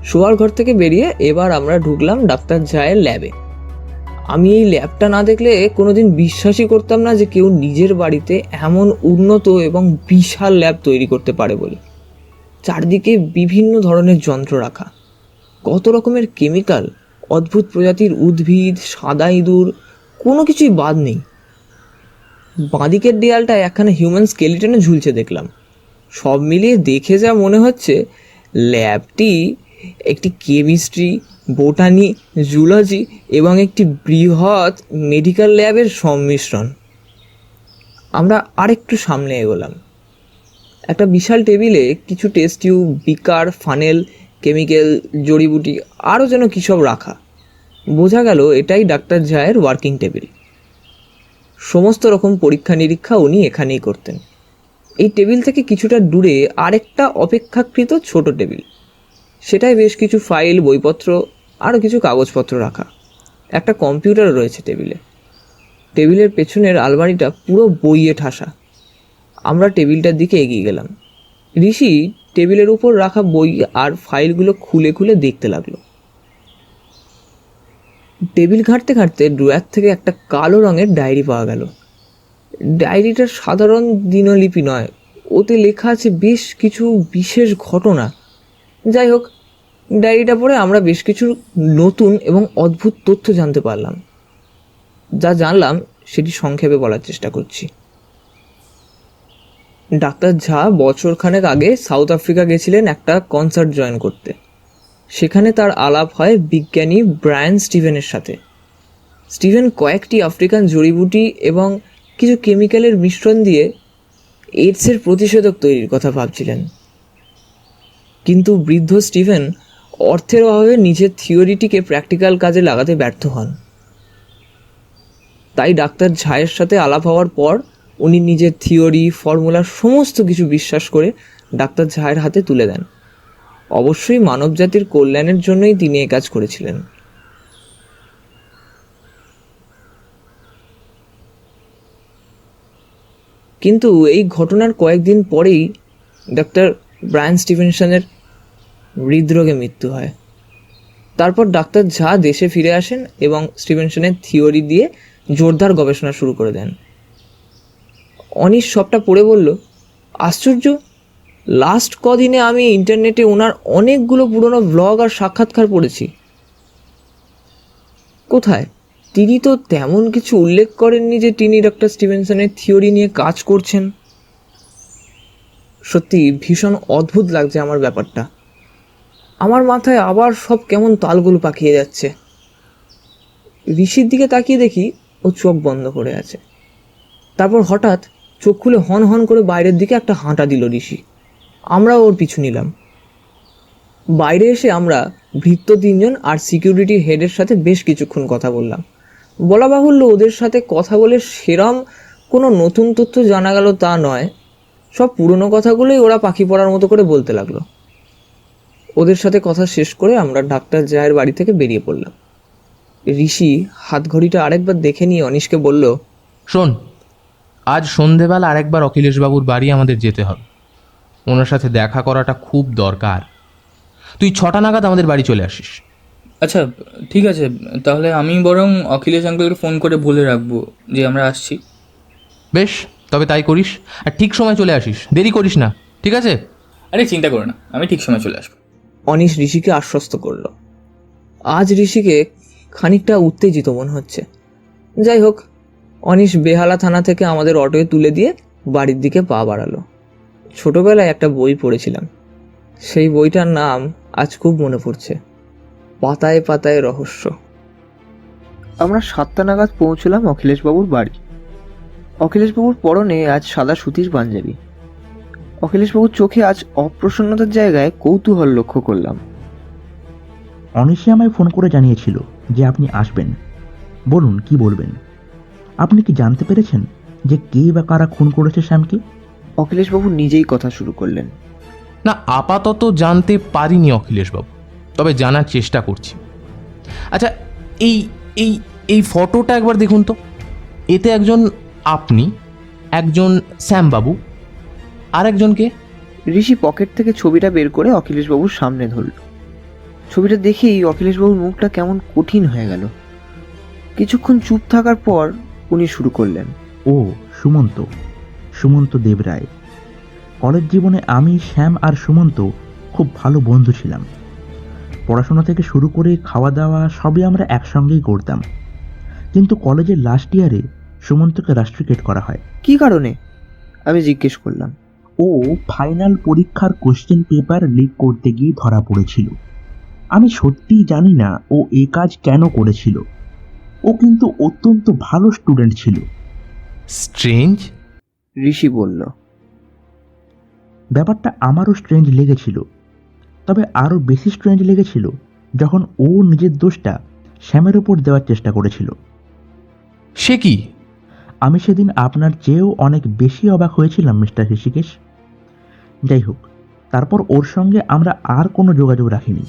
শোয়ার ঘর থেকে বেরিয়ে এবার আমরা ঢুকলাম ডাক্তার ঝায়ের ল্যাবে। আমি এই ল্যাবটা না দেখলে কোনোদিন বিশ্বাসই করতাম না যে কেউ নিজের বাড়িতে এমন উন্নত এবং বিশাল ল্যাব তৈরি করতে পারে বলে। চারদিকে বিভিন্ন ধরনের যন্ত্র রাখা, কত রকমের কেমিক্যাল, অদ্ভুত প্রজাতির উদ্ভিদ, সাদা ইঁদুর, কোনো কিছুই বাদ নেই। বাঁদিকের দেয়ালটায় একখানা হিউম্যান স্কেলিটনে ঝুলছে দেখলাম। সব মিলিয়ে দেখে যা মনে হচ্ছে ল্যাবটি একটি কেমিস্ট্রি, বোটানি, জুলজি এবং একটি বৃহৎ মেডিকেল ল্যাবের সংমিশ্রণ। আমরা আরেকটু সামনে এগোলাম। একটা বিশাল টেবিলে কিছু টেস্ট টিউব, বিকার, ফানেল, কেমিক্যাল, জড়িবুটি আরও যেন কী সব রাখা। বোঝা গেল এটাই ডাক্তার ঝায়ের ওয়ার্কিং টেবিল। সমস্ত রকম পরীক্ষা নিরীক্ষা উনি এখানেই করতেন। এই টেবিল থেকে কিছুটা দূরে আরেকটা অপেক্ষাকৃত ছোট টেবিল, সেটাই বেশ কিছু ফাইল, বইপত্র, আরও কিছু কাগজপত্র রাখা। একটা কম্পিউটার রয়েছে টেবিলে। টেবিলের পেছনের আলমারিটা পুরো বইয়ে ঠাসা। আমরা টেবিলটার দিকে এগিয়ে গেলাম। ঋষি টেবিলের উপর রাখা বই আর ফাইলগুলো খুলে খুলে দেখতে লাগলো। টেবিল ঘাঁটতে ঘাঁটতে ড্রয়ার থেকে একটা কালো রঙের ডায়েরি পাওয়া গেল। ডায়েরিটা সাধারণ দিনলিপি নয়, ওতে লেখা আছে বেশ কিছু বিশেষ ঘটনা। যাই হোক, ডায়েরিটা পড়ে আমরা বেশ কিছু নতুন এবং অদ্ভুত তথ্য জানতে পারলাম। যা জানলাম সেটি সংক্ষেপে বলার চেষ্টা করছি। ডাক্তার ঝা বছরখানেক আগে সাউথ আফ্রিকা গেছিলেন একটা কনসার্ট জয়েন করতে। সেখানে তার আলাপ হয় বিজ্ঞানী ব্রায়ান স্টিভেনের সাথে। স্টিভেন কয়েকটি আফ্রিকান জড়িবুটি এবং কিছু কেমিক্যালের মিশ্রণ দিয়ে এইডসের প্রতিষেধক তৈরির কথা ভাবছিলেন। কিন্তু বৃদ্ধ স্টিভেন অর্থের অভাবে নিজের থিওরিটিকে প্র্যাকটিক্যাল কাজে লাগাতে ব্যর্থ হন। তাই ডাক্তার ঝায়ের সাথে আলাপ হওয়ার পর উনি নিজের থিওরি, ফর্মুলা সমস্ত কিছু বিশ্বাস করে ডাক্তার ঝায়ের হাতে তুলে দেন। অবশ্যই মানবজাতির কল্যাণের জন্যই তিনি এই কাজ করেছিলেন। কিন্তু এই ঘটনার কয়েকদিন পরেই ডাক্তার ব্রায়ান স্টিভেনসনের হৃদরোগে মৃত্যু হয়। তারপর ডাক্তার ঝা দেশে ফিরে আসেন এবং স্টিভেনসনের থিওরি দিয়ে জোরদার গবেষণা শুরু করে দেন। অনিশ সবটা পড়ে বলল, আশ্চর্য, লাস্ট কদিনে আমি ইন্টারনেটে ওনার অনেকগুলো পুরনো ব্লগ আর সাক্ষাৎকার পড়েছি। কোথায়? তিনি তো তেমন কিছু উল্লেখ করেননি যে তিনি ডক্টর স্টিভেনসনের থিওরি নিয়ে কাজ করছেন। সত্যি ভীষণ অদ্ভুত লাগছে আমার ব্যাপারটা। আমার মাথায় আবার সব কেমন তালগুলো পাকিয়ে যাচ্ছে। ঋষির দিকে তাকিয়ে দেখি ও চোখ বন্ধ করে আছে। তারপর হঠাৎ চোখ খুলে হন হন করে বাইরের দিকে একটা হাঁটা দিল ঋষি। আমরা ওর পিছু নিলাম। বাইরে এসে আমরা ভৃত্য 3 জন আর সিকিউরিটি হেডের সাথে বেশ কিছুক্ষণ কথা বললাম। বলা বাহুল্য, ওদের সাথে কথা বলে সেরম কোনো নতুন তথ্য জানা গেল তা নয়, সব পুরনো কথাগুলোই ওরা পাখি পড়ার মতো করে বলতে লাগলো। ওদের সাথে কথা শেষ করে আমরা ডাক্তার জায়ের বাড়ি থেকে বেরিয়ে পড়লাম। ঋষি হাত ঘড়িটা আরেকবার দেখে নিয়ে অনিশকে বলল, শোন, আজ সন্ধেবেলা আরেকবার অখিলেশবাবুর বাড়ি আমাদের যেতে হবে। ওনার সাথে দেখা করাটা খুব দরকার। তুই 6টা নাগাদ আমাদের বাড়ি চলে আসিস। আচ্ছা ঠিক আছে, তাহলে আমি বরং অখিলেশ আঙ্কেলকে ফোন করে বলে রাখবো যে আমরা আসছি। বেশ, তবে তাই করিস, আর ঠিক সময় চলে আসিস, দেরি করিস না, ঠিক আছে? আরে চিন্তা করো না, আমি ঠিক সময় চলে আসবো। অনিশ ঋষিকে আশ্বস্ত করল। আজ ঋষিকে খানিকটা উত্তেজিত মনে হচ্ছে। যাই হোক, অনিশ বেহালা থানা থেকে আমাদের অটোয় তুলে দিয়ে বাড়ির দিকে পা বাড়ালো। ছোটবেলায় একটা বই পড়েছিলাম, সেই বইটার নাম আজ খুব মনে পড়ছে, পাতায় পাতায় রহস্য। আমরা 7টা নাগাদ পৌঁছলাম অখিলেশবাবুর বাড়ি। অখিলেশবাবুর পরনে আজ সাদা সুতির পাঞ্জাবি। অখিলেশবাবুর চোখে আজ অপ্রসন্নতার জায়গায় কৌতূহল লক্ষ্য করলাম। অনিশে আমায় ফোন করে জানিয়েছিল যে আপনি আসবেন। বলুন, কি বলবেন? আপনি কি জানতে পেরেছেন যে কে বা কারা খুন করেছে শ্যামকে? অখিলেশবাবু নিজেই কথা শুরু করলেন। না, আপাতত জানতে পারিনি অখিলেশবাবু, তবে জানার চেষ্টা করছি। আচ্ছা, এই এই এই ফটোটা একবার দেখুন তো। এতে একজন আপনি, একজন শ্যামবাবু, আর একজনকে। ঋষি পকেট থেকে ছবিটা বের করে অখিলেশবাবুর সামনে ধরল। ছবিটা দেখেই অখিলেশবাবুর মুখটা কেমন কঠিন হয়ে গেল। কিছুক্ষণ চুপ থাকার পর উনি শুরু করলেন। ও সুমন্ত, সুমন্ত দেবরায়। কলেজ জীবনে আমি, শ্যাম আর সুমন্ত খুব ভালো বন্ধু ছিলাম। পড়াশোনা থেকে শুরু করে খাওয়া দাওয়া সবই আমরা একসঙ্গেই করতাম। কিন্তু কলেজের লাস্ট ইয়ারে সুমন্তকে রাস্ট্রিকেট করা হয়। কি কারণে? আমি জিজ্ঞেস করলাম। ও ফাইনাল পরীক্ষার কোশ্চেন পেপার লিক করতে গিয়ে ধরা পড়েছিল। আমি সত্যিই জানি না ও এই কাজ কেন করেছিল। ও কিন্তু অত্যন্ত ভালো স্টুডেন্ট ছিল। স্ট্রেঞ্জ। ঋষি বলল। ব্যাপারটা আমারও স্ট্রেঞ্জ লেগেছিল, তবে আরও বেশি স্ট্রেঞ্জ লেগেছিল যখন ও নিজের দোষটা শ্যামের ওপর দেওয়ার চেষ্টা করেছিল। সে কি? আমি সেদিন আপনার চেয়েও অনেক বেশি অবাক হয়েছিলাম মিস্টার ঋষিকেশ। যাই হোক, তারপর ওর সঙ্গে আমরা আর কোনো যোগাযোগ রাখিনি।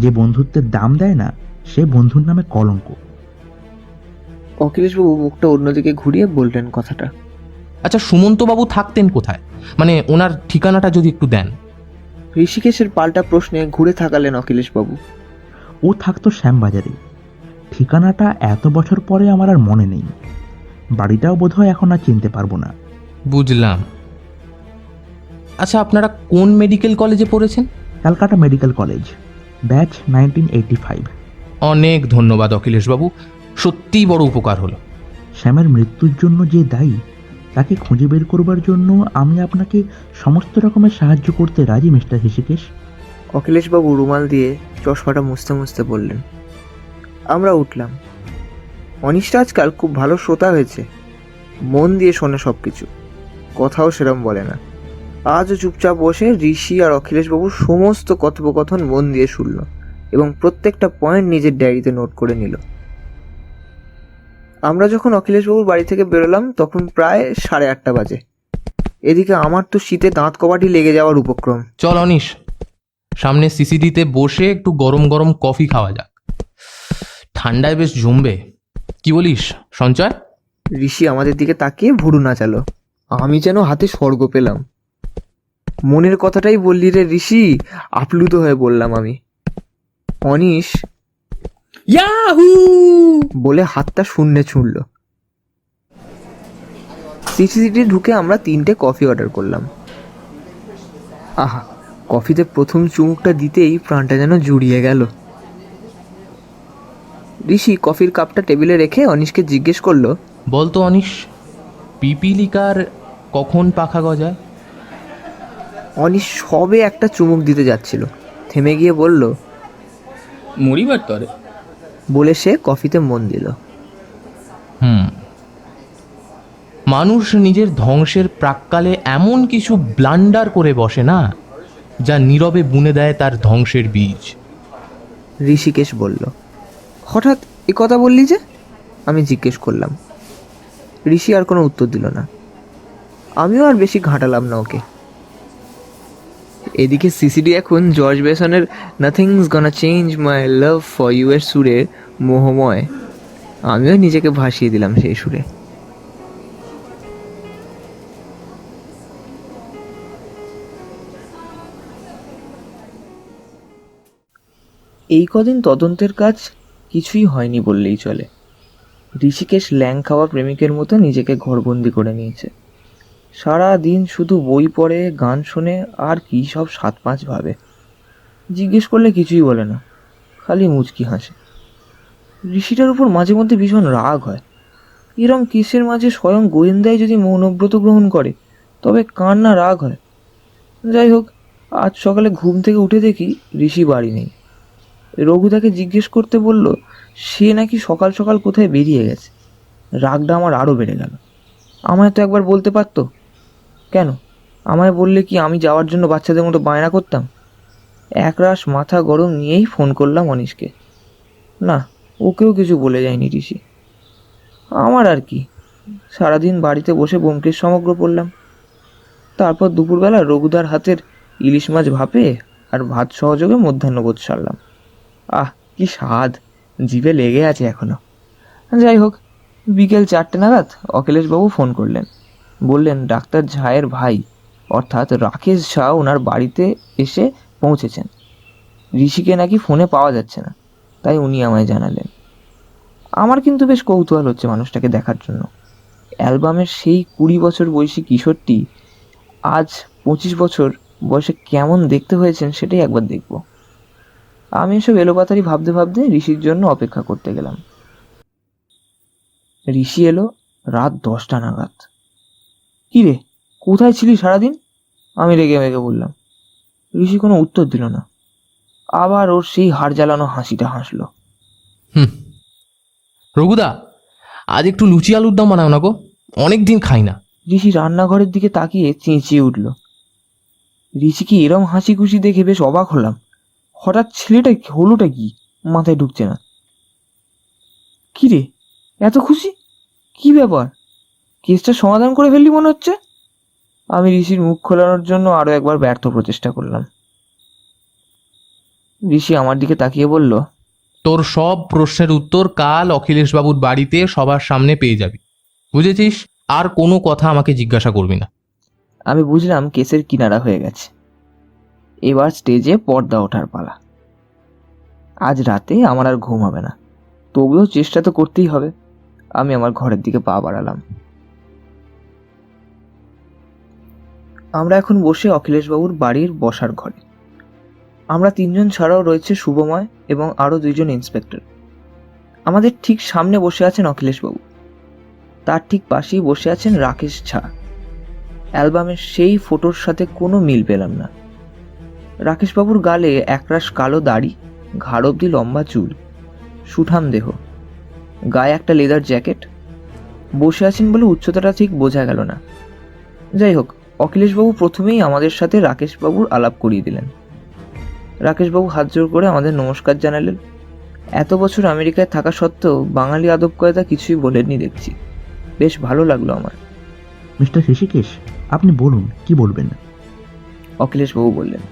যে বন্ধুত্বের দাম দেয় না সে বন্ধুর নামে কলঙ্ক। অখিলেশবাবু মুখটা অন্যদিকে ঘুরিয়ে বললেন কথাটা। আচ্ছা, সুমন্তবাবু থাকতেন কোথায়? মানে ওনার ঠিকানাটা যদি একটু দেন। ঋষিকেশের পাল্টা প্রশ্নে ঘুরে থাকালেন অখিলেশবাবু। ও থাকতো শ্যামবাজারে। ঠিকানাটা এত বছর পরে আমার আর মনে নেই। বাড়িটাও বোধহয় এখন আর চিনতে পারবো না। বুঝলাম। আচ্ছা, আপনারা কোন মেডিকেল কলেজে পড়েছেন? Calcutta medical college, batch 1985। অনেক ধন্যবাদ অখিলেশবাবু, সত্যিই বড় উপকার হলো। শ্যামের মৃত্যুর জন্য যে দায়ী তাকে খুঁজে বের করবার জন্য আমি আপনাকে সমস্ত রকমের সাহায্য করতে রাজি মিস্টার ঋষিকেশ। অখিলেশবাবু রুমাল দিয়ে চশমাটা মুছতে মুছতে বললেন। আমরা উঠলাম। অনিশটা আজকাল খুব ভালো শ্রোতা হয়েছে, মন দিয়ে শোনে সব কিছু, কথাও সেরম বলে না। আজও চুপচাপ বসে ঋষি আর অখিলেশবাবুর সমস্ত কথোপকথন মন দিয়ে শুনল এবং প্রত্যেকটা পয়েন্ট নিজের ডায়েরিতে নোট করে নিল। আমরা যখন অখিলেশবাবুর বাড়ি থেকে বেরোলাম তখন প্রায় 8:30 বাজে। এদিকে আমার তো শীতে দাঁত কবাটি লেগে যাওয়ার উপক্রম। চল অনিশ, সামনে সিসিডিতে বসে একটু গরম গরম কফি খাওয়া যাক, ঠান্ডায় বেশ জমবে। কি বলিস সঞ্চয়? ঋষি আমাদের দিকে তাকিয়ে ভুরু নাচালো। আমি যেন হাতে স্বর্গ পেলাম। মনের কথাটাই বললি রে ঋষি, আপ্লুত হয়ে বললাম আমি। অনিশ ইয়াহু বলে হাতটা শূন্যে ছুঁড়ল। সিসিডিটি ঢুকে আমরা 3টে কফি অর্ডার করলাম। আহা, কফিতে প্রথম চুমুকটা দিতেই প্রাণটা যেন জুড়িয়ে গেল। ঋষি কফির কাপটা টেবিলে রেখে অনিশকে জিজ্ঞেস করলো, বলতো অনিশ, পিপিলিকার কখন পাখা গজায়? অনিশ সবে একটা চুমুক দিতে যাচ্ছিল, থেমে গিয়ে বলল, মরিবার তরে। বলে সে কফিতে মন দিল। মানুষ নিজের ধ্বংসের প্রাক্কালে এমন কিছু ব্লান্ডার করে বসে না, যা নীরবে বুনে দেয় তার ধ্বংসের বীজ। ঋষিকেশ বলল। হঠাৎ এ কথা বললি যে? আমি জিজ্ঞেস করলাম। ঋষি আর কোনো উত্তর দিল না। আমিও আর বেশি ঘাঁটালাম না ওকে। এদিকে সিসিডি এখন জর্জ বেসনের nothing's gonna change my love for you এর সুরে মোহময়। আমিও নিজেকে ভাসিয়ে দিলাম সেই সুরে। এই কদিন তদন্তের কাজ কিছুই হয়নি বললেই চলে। ঋষিকেশ ল্যাং খাওয়া প্রেমিকের মতো নিজেকে ঘরবন্দি করে নিয়েছে। সারা দিন শুধু বই পড়ে, গান শোনে আর কী সব 7-5 ভাবে। জিজ্ঞেস করলে কিছুই বলে না, খালি মুচকি হাসে। ঋষিটার উপর মাঝে মধ্যে ভীষণ রাগ হয়। এরম কিসের মাঝে স্বয়ং গোয়েন্দাই যদি মৌনব্রত গ্রহণ করে তবে কার না রাগ হয়। যাই হোক, আজ সকালে ঘুম থেকে উঠে দেখি ঋষি বাড়ি নেই। রঘু তাকে জিজ্ঞেস করতে বলল সে নাকি সকাল সকাল কোথায় বেরিয়ে গেছে। রাগটা আমার আরও বেড়ে গেল। আমায় তো একবার বলতে পারতো। কেন, আমায় বললে কি আমি যাওয়ার জন্য বাচ্চাদের মতো বায়না করতাম? একরাশ মাথা গরম নিয়েই ফোন করলাম অনিশকে। না, ওকেও কিছু বলে যায়নি ঋষি। আমার আর কি, সারাদিন বাড়িতে বসে ব্যোমকেশ সমগ্র পড়লাম। তারপর দুপুরবেলা রঘুদার হাতের ইলিশ মাছ ভাপে আর ভাত সহযোগে মধ্যাহ্নভোজ সারলাম। আহ, কি স্বাদ, জিভে লেগে আছে এখনো। যাই হোক, বিকেল 4টে নাগাদ অখিলেশবাবু ফোন করলেন। বললেন ডাক্তার ঝায়ের ভাই অর্থাৎ রাকেশ ঝা ওনার বাড়িতে এসে পৌঁছেছেন। ঋষিকে নাকি ফোনে পাওয়া যাচ্ছে না, তাই উনি আমায় জানালেন। আমার কিন্তু বেশ কৌতূহল হচ্ছে মানুষটাকে দেখার জন্য। অ্যালবামের সেই 20 বছর বয়সী কিশোরটি আজ 25 বছর বয়সে কেমন দেখতে হয়েছেন সেটাই একবার দেখব। আমি এসব এলোপাতারি ভাবতে ভাবতে ঋষির জন্য অপেক্ষা করতে গেলাম। ঋষি এলো রাত 10টা নাগাদ। কি রে, কোথায় ছিলি সারাদিন? আমি রেগে মেগে বললাম। ঋষি কোনো উত্তর দিল না। আবার ওর সেই হাড় জ্বালানো হাসিটা হাসলো। রঘুদা, আজ একটু লুচি আলুর দম বানাও না গো, অনেক দিন খাই না। ঋষি রান্নাঘরের দিকে তাকিয়ে চেঁচিয়ে উঠল। ঋষি কি এরম হাসি খুশি দেখে বেশ অবাক হলাম। হঠাৎ ছেলেটা হলোটা কি মাথায় ঢুকছে না। কি রে, এত খুশি? কি ব্যাপার? কেসটা সমাধান করে ফেললি মনে হচ্ছে। আমি ঋষির মুখ খোলানোর জন্য আরো একবার ব্যর্থ প্রচেষ্টা করলাম। ঋষি আমার দিকে তাকিয়ে বলল, তোর সব প্রশ্নের উত্তর কাল অখিলেশবাবুর বাড়িতে সবার সামনে পেয়ে যাবি, বুঝেছিস? আর কোনো কথা আমাকে জিজ্ঞাসা করবি না। আমি বুঝলাম কেসের কিনারা হয়ে গেছে। এবার স্টেজে পর্দা ওঠার পালা। আজ রাতে আমার আর ঘুম হবে না, তবুও চেষ্টা তো করতেই হবে। আমি আমার ঘরের দিকে পা বাড়ালাম। আমরা এখন বসে অখিলেশবাবুর বাড়ির বসার ঘরে। আমরা 3জন ছাড়াও রয়েছে শুভময় এবং আরও 2জন ইন্সপেক্টর। আমাদের ঠিক সামনে বসে আছেন অখিলেশবাবু, তার ঠিক পাশেই বসে আছেন রাকেশ ঝা। অ্যালবামের সেই ফটোর সাথে কোনো মিল পেলাম না। রাকেশবাবুর গালে একরাশ কালো দাড়ি, ঘাড় অবধি লম্বা চুল, সুঠাম দেহ, গায়ে একটা লেদার জ্যাকেট। বসে আছেন বলে উচ্চতাটা ঠিক বোঝা গেল না। যাই হোক, অখিলেশবাবু প্রথমেই আমাদের সাথে রাকেশবাবুর আলাপ করিয়ে দিলেন। রাকেশবাবু হাত জোর করে আমাদের নমস্কার জানালেন। এত বছর আমেরিকায় থাকা সত্ত্বেও বাঙালি আদব কায়দা কিছুই বলেননি দেখছি। বেশ ভালো লাগলো আমার। মিস্টার ঋষিকেশ, আপনি বলুন কি বলবেন। অখিলেশবাবু বললেন।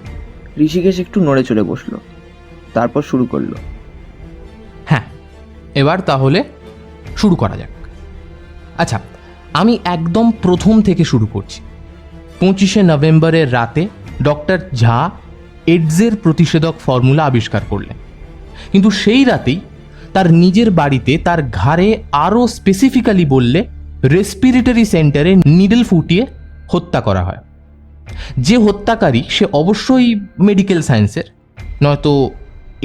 ঋষিকেশ একটু নড়ে চড়ে বসলো, তারপর শুরু করলো। হ্যাঁ, এবার তাহলে শুরু করা যাক। আচ্ছা, আমি একদম প্রথম থেকে শুরু করছি। 25শে নভেম্বরের রাতে ডক্টর ঝা এডসের প্রতিষেধক ফর্মুলা আবিষ্কার করলেন, কিন্তু সেই রাতেই তার নিজের বাড়িতে তার ঘাড়ে আরও স্পেসিফিক্যালি বললে রেসপিরেটরি সেন্টারে নিডল ফুটিয়ে হত্যা করা হয়। যে হত্যাকারী সে অবশ্যই মেডিকেল সায়েন্সের, নয়তো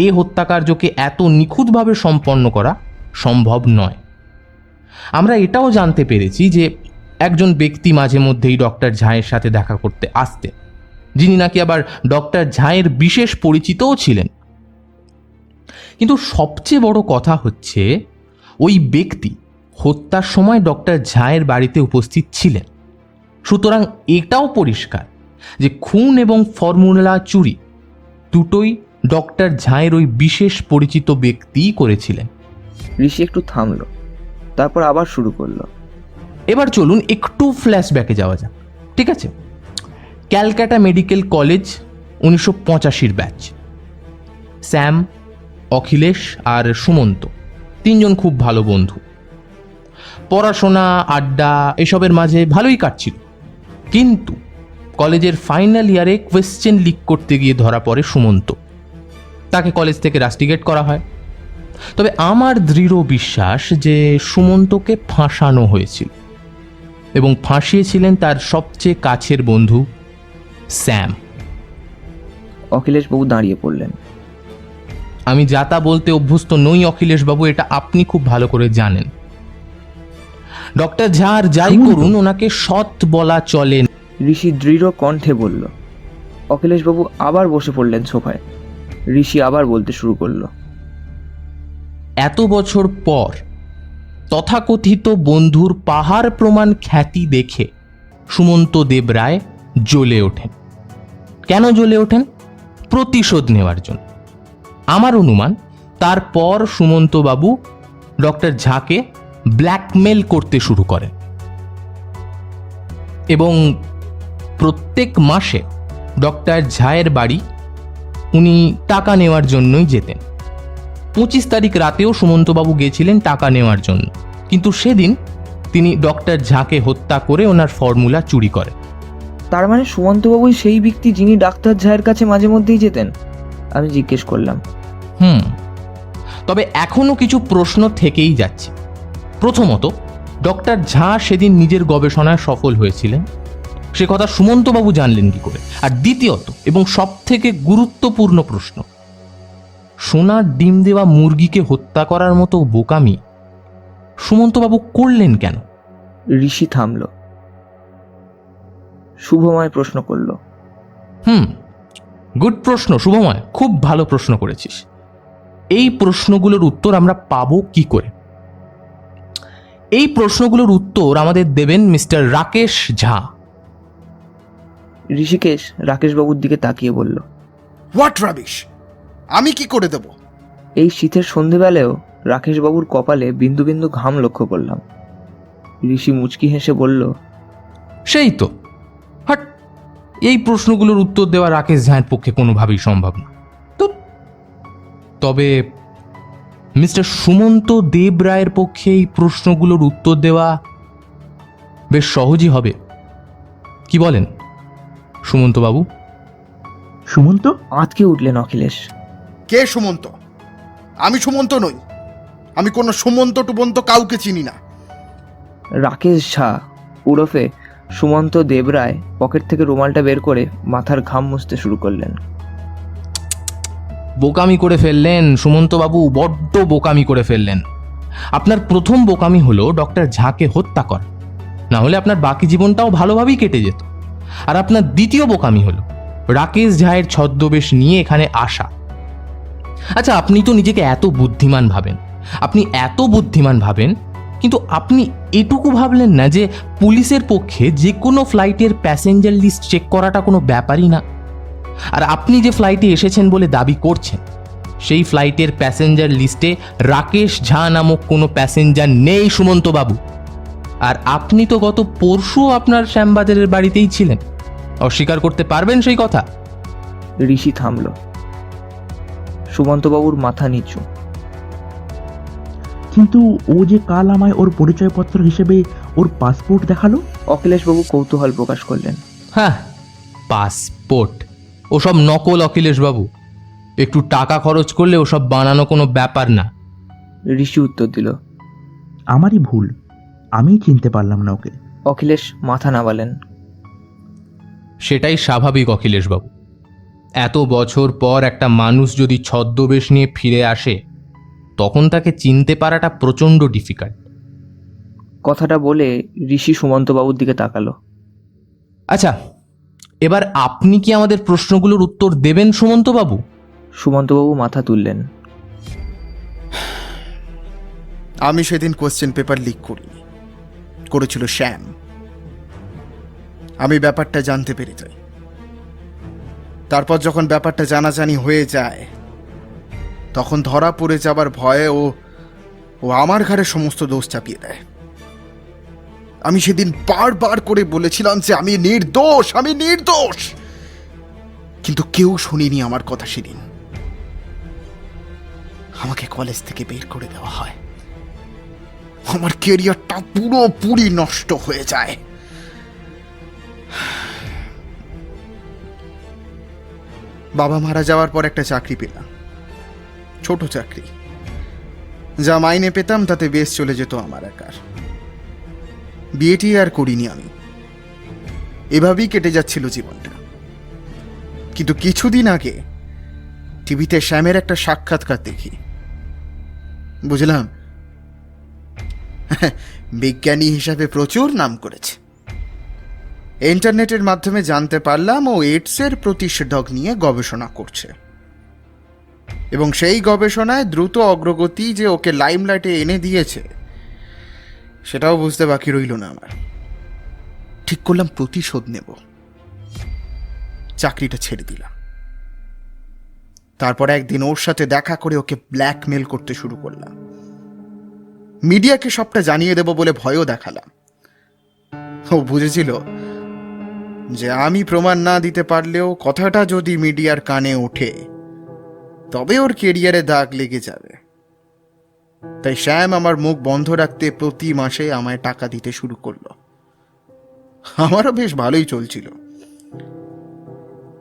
এ হত্যাকার্যকে এত নিখুঁতভাবে সম্পন্ন করা সম্ভব নয়। আমরা এটাও জানতে পেরেছি যে একজন ব্যক্তি মাঝে মধ্যেই ডক্টর ঝায়ের সাথে দেখা করতে আসতেন, যিনি নাকি আবার ডক্টর ঝায়ের বিশেষ পরিচিতও ছিলেন। কিন্তু সবচেয়ে বড় কথা হচ্ছে ওই ব্যক্তি হত্যার সময় ডক্টর ঝায়ের বাড়িতে উপস্থিত ছিলেন। সুতরাং এটাও পরিষ্কার যে খুন এবং ফর্মুলা চুরি দুটোই ডক্টর ঝায়ের ওই বিশেষ পরিচিত ব্যক্তিই করেছিলেন। ঋষি একটু থামলো, তারপর আবার শুরু করলো। এবার চলুন একটু ফ্ল্যাশব্যাকে যাওয়া যাক, ঠিক আছে? Calcutta medical college, 1985 batch. Sam, Akhilesh আর সুমন্ত 3জন খুব ভালো বন্ধু। পড়াশোনা, আড্ডা এসবের মাঝে ভালোই কাটছিল। কিন্তু কলেজের ফাইনাল ইয়ারে কোয়েশ্চেন লিক করতে গিয়ে ধরা পড়ে সুমন্ত। তাকে কলেজ থেকে রাস্টিকেট করা হয়। তবে আমার দৃঢ় বিশ্বাস যে সুমন্তকে ফাঁসানো হয়েছিল এবং ফাঁসিয়েছিলেন তার সবচেয়ে কাছের বন্ধু স্যাম। অখিলেশবাবু দাঁড়িয়ে পড়লেন। আমি যা তা বলতে অভ্যস্ত নই অখিলেশবাবু, এটা আপনি খুব ভালো করে জানেন। ডক্টর ঝা আর যাই করুন, ওনাকে সৎ বলা চলে না। ঋষি দৃঢ় কণ্ঠে বলল। অখিলেশবাবু আবার বসে পড়লেন সোফায়। ঋষি আবার বলতে শুরু করলো। এত বছর পর তথাকথিত বন্ধুর পাহাড় প্রমাণ খ্যাতি দেখে সুমন্ত দেব রায় জ্বলে ওঠেন। কেন জ্বলে ওঠেন? প্রতিশোধ নেওয়ার জন্য। আমার অনুমান তারপর সুমন্তবাবু ডক্টর ঝাকে ব্ল্যাকমেল করতে শুরু করেন এবং প্রত্যেক মাসে ডক্টর ঝায়ের বাড়ি উনি টাকা নেওয়ার জন্যই যেতেন। 25 তারিখ রাতেও সুমন্তবাবু গেছিলেন টাকা নেওয়ার জন্য, কিন্তু সেদিন তিনি ডক্টর ঝাকে হত্যা করে ওনার ফর্মুলা চুরি করেন। তার মানে সুমন্তবাবুই সেই ব্যক্তি যিনি ডাক্তার ঝায়ের কাছে মাঝে মধ্যেই যেতেন? আমি জিজ্ঞেস করলাম। তবে এখনো কিছু প্রশ্ন থেকেই যাচ্ছে। প্রথমত, ডক্টর ঝা সেদিন নিজের গবেষণায় সফল হয়েছিলেন, সে কথা সুমন্তবাবু জানলেন কি করে? আর দ্বিতীয়ত এবং সব থেকে গুরুত্বপূর্ণ প্রশ্ন, সোনার ডিম দেওয়া মুরগিকে হত্যা করার মতো বোকামি সুমন্তবাবু করলেন কেন? ঋষি থামল। শুভময় প্রশ্ন করল। গুড প্রশ্ন শুভময়, খুব ভালো প্রশ্ন করেছিস। এই প্রশ্নগুলোর উত্তর আমরা পাবো কি করে? এই প্রশ্নগুলোর উত্তর আমাদের দেবেন মিস্টার রাকেশ ঝা। ঋষিকেশ রাকেশবাবুর দিকে তাকিয়ে বলল, হোয়াট রাবিশ! আমি কি করে দেব? এই শীতের সন্ধেবেলায়ও রাকেশবাবুর কপালে বিন্দু বিন্দু ঘাম লক্ষ্য করলাম। ঋষি মুচকি হেসে বলল, সেই তো, হাট, এই প্রশ্নগুলোর উত্তর দেওয়া রাকেশ ঝায়ের পক্ষে কোনোভাবেই সম্ভব না। তো তবে মিস্টার সুমন্ত দেব রায়ের পক্ষে এই প্রশ্নগুলোর উত্তর দেওয়া বেশ সহজই হবে, কি বলেন সুমন্তবাবু? সুমন্ত? আঁতকে উঠলেন অখিলেশ। কে সুমন্ত? আমি সুমন্ত নই। আমি কোনো সুমন্ত টুমন্ত কাউকে চিনি না। রাকেশ ঝা ওরফে সুমন্ত দেবরায় পকেট থেকে রুমালটা বের করে মাথার ঘাম মুছতে শুরু করলেন। বোকামি করে ফেললেন সুমন্তবাবু, বড্ড বোকামি করে ফেললেন। আপনার প্রথম বোকামি হলো ডক্টর ঝাকে হত্যা করা, না হলে আপনার বাকি জীবনটাও ভালোভাবেই কেটে যেত। আর আপনার দ্বিতীয় বোকামি হলো রাকেশ ঝায়ের ছদ্মবেশ নিয়ে এখানে আসা। আচ্ছা, আপনি তো নিজেকে এত বুদ্ধিমান ভাবেন, কিন্তু আপনি এটুকু ভাবলেন না যে পুলিশের পক্ষে যে কোনো ফ্লাইটের প্যাসেঞ্জার লিস্ট চেক করাটা কোনো ব্যাপারই না। আর আপনি যে ফ্লাইটে এসেছেন বলে দাবি করছেন, সেই ফ্লাইটের প্যাসেঞ্জার লিস্টে রাকেশ ঝা নামক কোনো প্যাসেঞ্জার নেই সুমন্তবাবু। আর আপনি তো গত পরশু আপনার শ্যামবাজারের বাড়িতেই ছিলেন, অস্বীকার করতে পারবেন সেই কথা? ঋষি থামল। সুমন্তবাবুর মাথা নিচু। কিন্তু ও যে কাল আমায় ওর পরিচয়পত্র হিসেবে ওর পাসপোর্ট দেখালো। অখিলেশবাবু কৌতূহল প্রকাশ করলেন। হ্যাঁ, পাসপোর্ট ওসব নকল অখিলেশবাবু, একটু টাকা খরচ করলে ওসব বানানো কোনো ব্যাপার না। ঋষি উত্তর দিল, আমারই ভুল, আমি চিনতে পারলাম না ওকে। অখিলেশ মাথা নামালেন। সেটাই স্বাভাবিক অখিলেশবাবু। এত বছর পর একটা মানুষ যদি ছদ্মবেশ নিয়ে ফিরে আসে, তখন তাকে চিনতে পারাটা প্রচণ্ড ডিফিকাল্ট। কথাটা বলে ঋষি সুমন্তবাবুর দিকে তাকালো। আচ্ছা, এবার আপনি কি আমাদের প্রশ্নগুলোর উত্তর দেবেন সুমন্তবাবু? সুমন্তবাবু মাথা তুললেন। আমি সেদিন কোশ্চেন পেপার লিক করিনি, করেছিল শ্যাম। আমি ব্যাপারটা জানতে পেরে যাই। তারপর যখন ব্যাপারটা জানাজানি হয়ে যায়, তখন ধরা পড়ে যাবার ভয়ে ও আমার ঘাড়ে সমস্ত দোষ চাপিয়ে দেয়। আমি সেদিন বারবার করে বলেছিলাম যে আমি নির্দোষ, কিন্তু কেউ শুনিনি আমার কথা। সেদিন আমাকে কলেজ থেকে বের করে দেওয়া হয়। আমার কেরিয়ারটা পুরোপুরি নষ্ট হয়ে যায়। বাবা মারা যাওয়ার পর একটা চাকরি পেলাম, ছোট চাকরি। যা মাইনে পেতাম তাতে বেশ চলে যেত আমার একার। বিয়েটি আর করিনি আমি, এভাবেই কেটে যাচ্ছিল জীবনটা। কিন্তু কিছুদিন আগে টিভিতে শ্যামের একটা সাক্ষাৎকার দেখি, বুঝলাম বিজ্ঞানী হিসাবে প্রচুর নাম করেছে। ইন্টারনেটের মাধ্যমে জানতে পারলাম ও এইডসের প্রতিষেধক নিয়ে গবেষণা করছে, এবং সেই গবেষণায় দ্রুত অগ্রগতি যে ওকে লাইমলাইটে এনে দিয়েছে, সেটাও বুঝতে বাকি রইল না আমার। ঠিক করলাম প্রতিশোধ নেব, চাকরিটা ছেড়ে দিলাম। তারপর একদিন ওর সাথে দেখা করে ওকে ব্ল্যাকমেল করতে শুরু করলাম। মিডিয়াকে সবটা জানিয়ে দেব বলে ভয়ও দেখালাম। ও বুঝেছিল যে আমি প্রমাণ না দিতে পারলেও কথাটা যদি মিডিয়ার কানে ওঠে তবে ওর কেরিয়ারে দাগ লেগে যাবে। তাই শ্যাম আমার মুখ বন্ধ রাখতে প্রতি মাসে আমায় টাকা দিতে শুরু করলো। আমারও বেশ ভালোই চলছিল।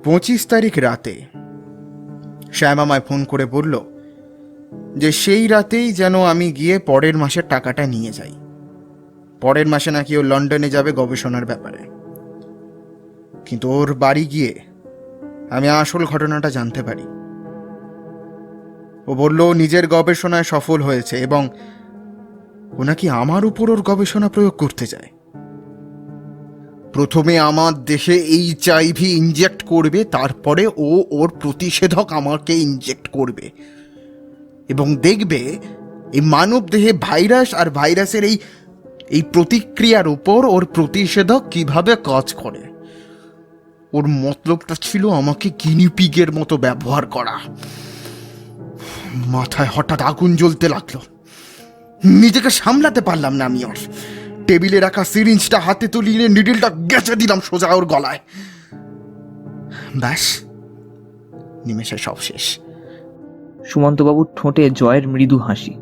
25 তারিখ রাতে শ্যাম আমায় ফোন করে বলল যে সেই রাতেই যেন আমি গিয়ে পরের মাসের টাকাটা নিয়ে যাই। পরের মাসে নাকি ও লন্ডনে যাবে গবেষণার ব্যাপারে। কিন্তু ওর বাড়ি গিয়ে আমি আসল ঘটনাটা জানতে পারি। ও বলল নিজের গবেষণায় সফল হয়েছে এবং ও নাকি আমার উপর ওর গবেষণা প্রয়োগ করতে চায়। প্রথমে আমার দেশে HIV ইনজেক্ট করবে, তারপরে ও ওর প্রতিষেধক আমাকে ইনজেক্ট করবে এবং দেখবে এই মানব দেহে ভাইরাস আর ভাইরাসের এই প্রতিক্রিয়ার উপর ওর প্রতিষেধক কিভাবে কাজ করে। ওর মতলবটা ছিল আমাকে গিনিপিগের মতো ব্যবহার করা। মাথায় হঠাৎ আগুন জ্বলতে লাগলো। নিজেকে সামলাতে পারলাম না আমি। ওর টেবিলে রাখা সিরিঞ্জটা হাতে তুলিয়ে নিডলটা গেঁচে দিলাম সোজা ওর গলায়। ব্যাস, নিমেষে সব শেষ। সুমন্তবাবুর ঠোঁটে জয়ের মৃদু হাসি।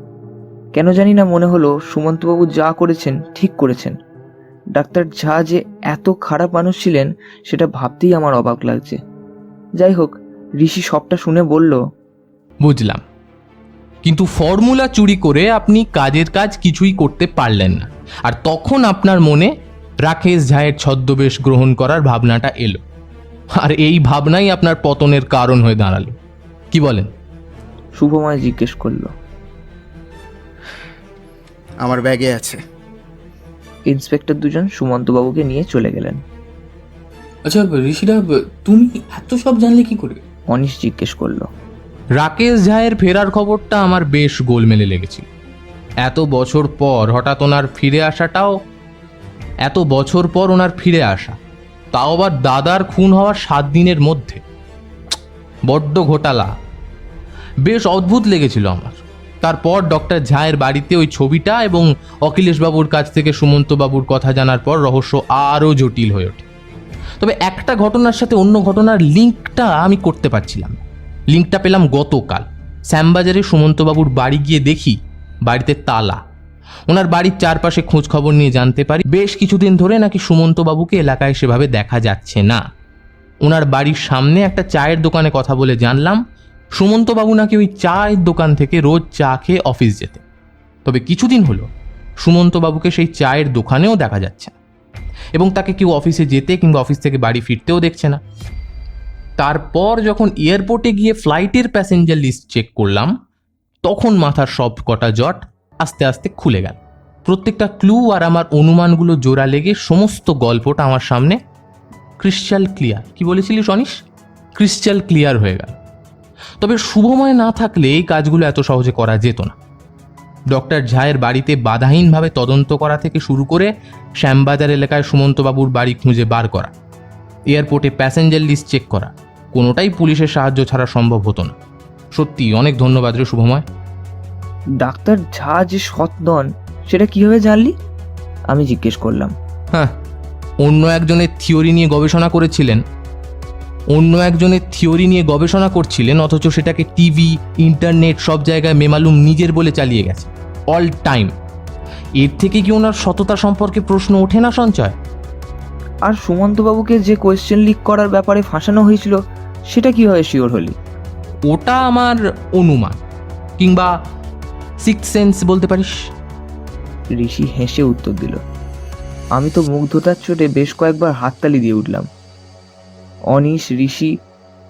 কেন জানি না মনে হলো সুমন্তবাবু যা করেছেন ঠিক করেছেন। ডাক্তার ঝা যে এত খারাপ মানুষ ছিলেন সেটা ভাবতেই আমার অবাক লাগছে। যাই হোক, ঋষি সবটা শুনে বলল, বুঝলাম, কিন্তু ফর্মুলা চুরি করে আপনি কাজের কাজ কিছুই করতে পারলেন না, আর তখন আপনার মনে রাকেশ ঝায়ের ছদ্মবেশ গ্রহণ করার ভাবনাটা এলো, আর এই ভাবনাই আপনার পতনের কারণ হয়ে দাঁড়ালো। কি বলেন? শুভময় জিজ্ঞেস করলো। আমার ব্যাগে আছে। ইন্সপেক্টর দুজন সুমন্তবাবুকে নিয়ে চলে গেলেন। আচ্ছা ঋষিরা, তুমি এত সব জানলে কি করে? অনিশ জিজ্ঞেস করলো। রাকেশ ঝায়ের ফেরার খবরটা আমার বেশ গোলমেলে লেগেছিল। এত বছর পর হঠাৎ ওনার ফিরে আসাটাও, এত বছর পর ওনার ফিরে আসা, তাও আবার দাদার খুন হওয়ার 7 দিনের মধ্যে, বড্ড ঘোটালা। বেশ অদ্ভুত লেগেছিল আমার। তারপর ডক্টর ঝায়ের বাড়িতে ওই ছবিটা এবং অখিলেশবাবুর কাছ থেকে সুমন্তবাবুর কথা জানার পর রহস্য আরও জটিল হয়ে ওঠে। তবে একটা ঘটনার সাথে অন্য ঘটনার লিঙ্কটা আমি করতে পারছিলাম না। লিঙ্কটা পেলাম গতকাল। শ্যামবাজারে সুমন্তবাবুর বাড়ি গিয়ে দেখি বাড়িতে তালা। ওনার বাড়ির চারপাশে খোঁজ খবর নিয়ে জানতে পারি বেশ কিছুদিন ধরে নাকি সুমন্তবাবুকে এলাকায় সেভাবে দেখা যাচ্ছে না। ওনার বাড়ির সামনে একটা চায়ের দোকানে কথা বলে জানলাম সুমন্তবাবু নাকি ওই চায়ের দোকান থেকে রোজ চা খেয়ে অফিস যেতে। তবে কিছুদিন হলো সুমন্তবাবুকে সেই চায়ের দোকানেও দেখা যাচ্ছে না, এবং তাকে কেউ অফিসে যেতে কিংবা অফিস থেকে বাড়ি ফিরতেও দেখছে না। তারপর যখন এয়ারপোর্টে গিয়ে ফ্লাইটের প্যাসেঞ্জার লিস্ট চেক করলাম, তখন মাথার সব কটা জট আস্তে আস্তে খুলে গেল। প্রত্যেকটা ক্লু আর আমার অনুমানগুলো জোড়া লেগে সমস্ত গল্পটা আমার সামনে ক্রিস্টাল ক্লিয়ার, কি বলেছিলিস অনিশ, ক্রিস্টাল ক্লিয়ার হয়ে গেল। তবে শুভময় না থাকলে এই কাজগুলো এত সহজে করা যেত না। ডক্টর ঝায়ের বাড়িতে বাধাহীনভাবে তদন্ত করা থেকে শুরু করে শ্যামবাজার এলাকায় সুমন্তবাবুর বাড়ি খুঁজে বার করা, এয়ারপোর্টে প্যাসেঞ্জার লিস্ট চেক করা, কোনোটাই পুলিশের সাহায্য ছাড়া সম্ভব হতো না। সত্যি অনেক ধন্যবাদ রে শুভময়। ডাক্তার ঝা যে সৎ নন সেটা কিভাবে জানলি? আমি জিজ্ঞেস করলাম। হ্যাঁ, অন্য একজনের থিওরি নিয়ে গবেষণা করছিলেন, অথচ সেটাকে টিভি, ইন্টারনেট সব জায়গায় মেমালুম নিজের বলে চালিয়ে গেছে অল টাইম। এর থেকে কি ওনার সততা সম্পর্কে প্রশ্ন ওঠে না সঞ্চয়? আর সুমন্তবাবুকে যে কোয়েশ্চেন লিক করার ব্যাপারে ফাঁসানো হয়েছিল সেটা কিভাবে শিওর হলি? ওটা আমার অনুমান কিংবা সিক্স সেন্স বলতে পারিস। ঋষি হেসে উত্তর দিল। আমি তো মুগ্ধতার চোটে বেশ কয়েকবার হাততালি দিয়ে উঠলাম। অনিশ, ঋষি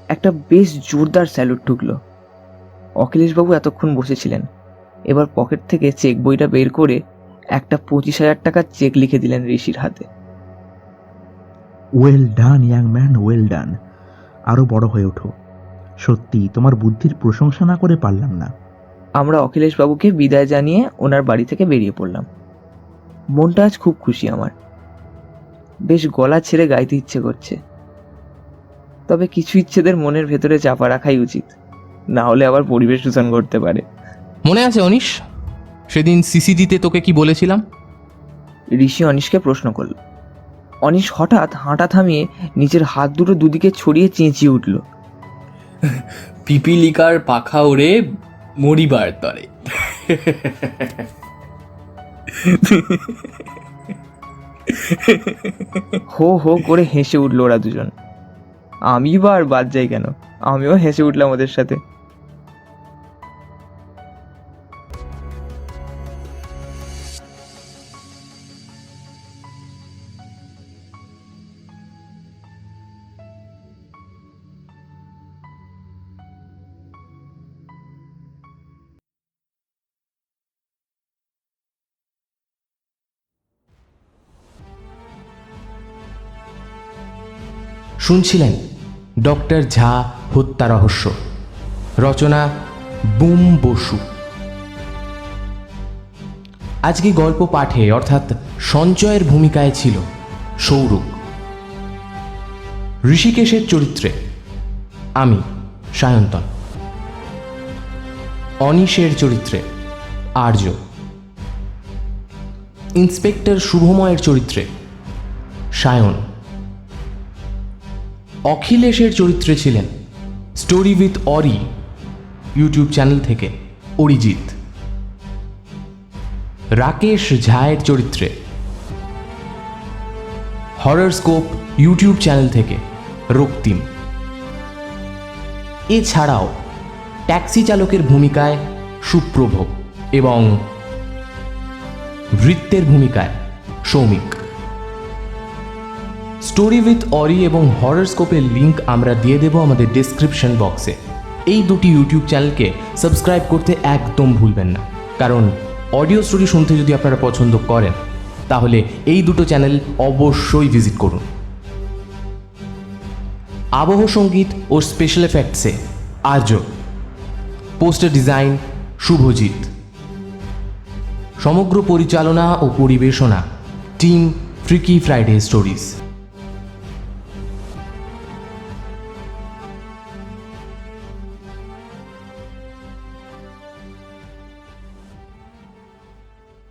একটা বেশ জোরদার স্যালুট ঢুকলো। অখিলেশবাবু এতক্ষণ বসেছিলেন, এবার পকেট থেকে চেক বইটা বের করে একটা 25,000 টাকার চেক লিখে দিলেন ঋষির হাতে। Well done young man, well done. আরও বড় হয়ে ওঠো। সত্যি তোমার বুদ্ধির প্রশংসা না করে পারলাম না। আমরা অখিলেশবাবুকে বিদায় জানিয়ে ওনার বাড়ি থেকে বেরিয়ে পড়লাম। মনটা আজ খুব খুশি আমার। বেশ গলা ছেড়ে গাইতে ইচ্ছে করছে। তবে কিছু ইচ্ছেদের মনের ভেতরে চাপা রাখাই উচিত, না হলে আবার পরিবেশ দূষণ করতে পারে। মনে আছে অনিশ, সেদিন সিসিডিতে তোকে কি বলেছিলাম? ঋষি অনিশকে প্রশ্ন করল। অনিশ হঠাৎ হাঁটা থামিয়ে নিচের হাত দুটো দুদিকে ছড়িয়ে চেঁচিয়ে উঠল। পিপিলিকার পাখা ওড়ে মরিবার তরে। হো হো করে হেসে উঠল ওরা দুজন। আমি বা আর বাদ যাই কেন, আমিও হেসে উঠলাম ওদের সাথে। শুনছিলেন ডক্টর ঝা হত্যা রহস্য, রচনা বুম বসু। আজকে গল্প পাঠে অর্থাৎ সঞ্চয়ের ভূমিকায় ছিল সৌরভ, ঋষিকেশের চরিত্রে আমি সায়ন্তন, অনিশের চরিত্রে আর্য, ইন্সপেক্টর শুভময়ের চরিত্রে সায়ন, অখিলেশের চরিত্রে ছিলেন story with Ori YouTube channel থেকে অরিজিৎ, রাকেশ ঝায়ের চরিত্রে হররস্কোপ ইউটিউব চ্যানেল থেকে রক্তিম। এছাড়াও ট্যাক্সি চালকের ভূমিকায় সুপ্রভ এবং ভৃত্যের ভূমিকায় সৌমিক। স্টোরি উইথ অরি এবং হররস্কোপের লিঙ্ক আমরা দিয়ে দেব আমাদের ডেসক্রিপশন বক্সে। এই দুটি ইউটিউব চ্যানেলকে সাবস্ক্রাইব করতে একদম ভুলবেন না, কারণ অডিও স্টোরি শুনতে যদি আপনারা পছন্দ করেন তাহলে এই দুটো চ্যানেল অবশ্যই ভিজিট করুন। আবহ সঙ্গীত ও স্পেশাল এফেক্টসে আর্য, পোস্টার ডিজাইন শুভজিৎ, সমগ্র পরিচালনা ও পরিবেশনা টিম ফ্রিকি ফ্রাইডে স্টোরিজ।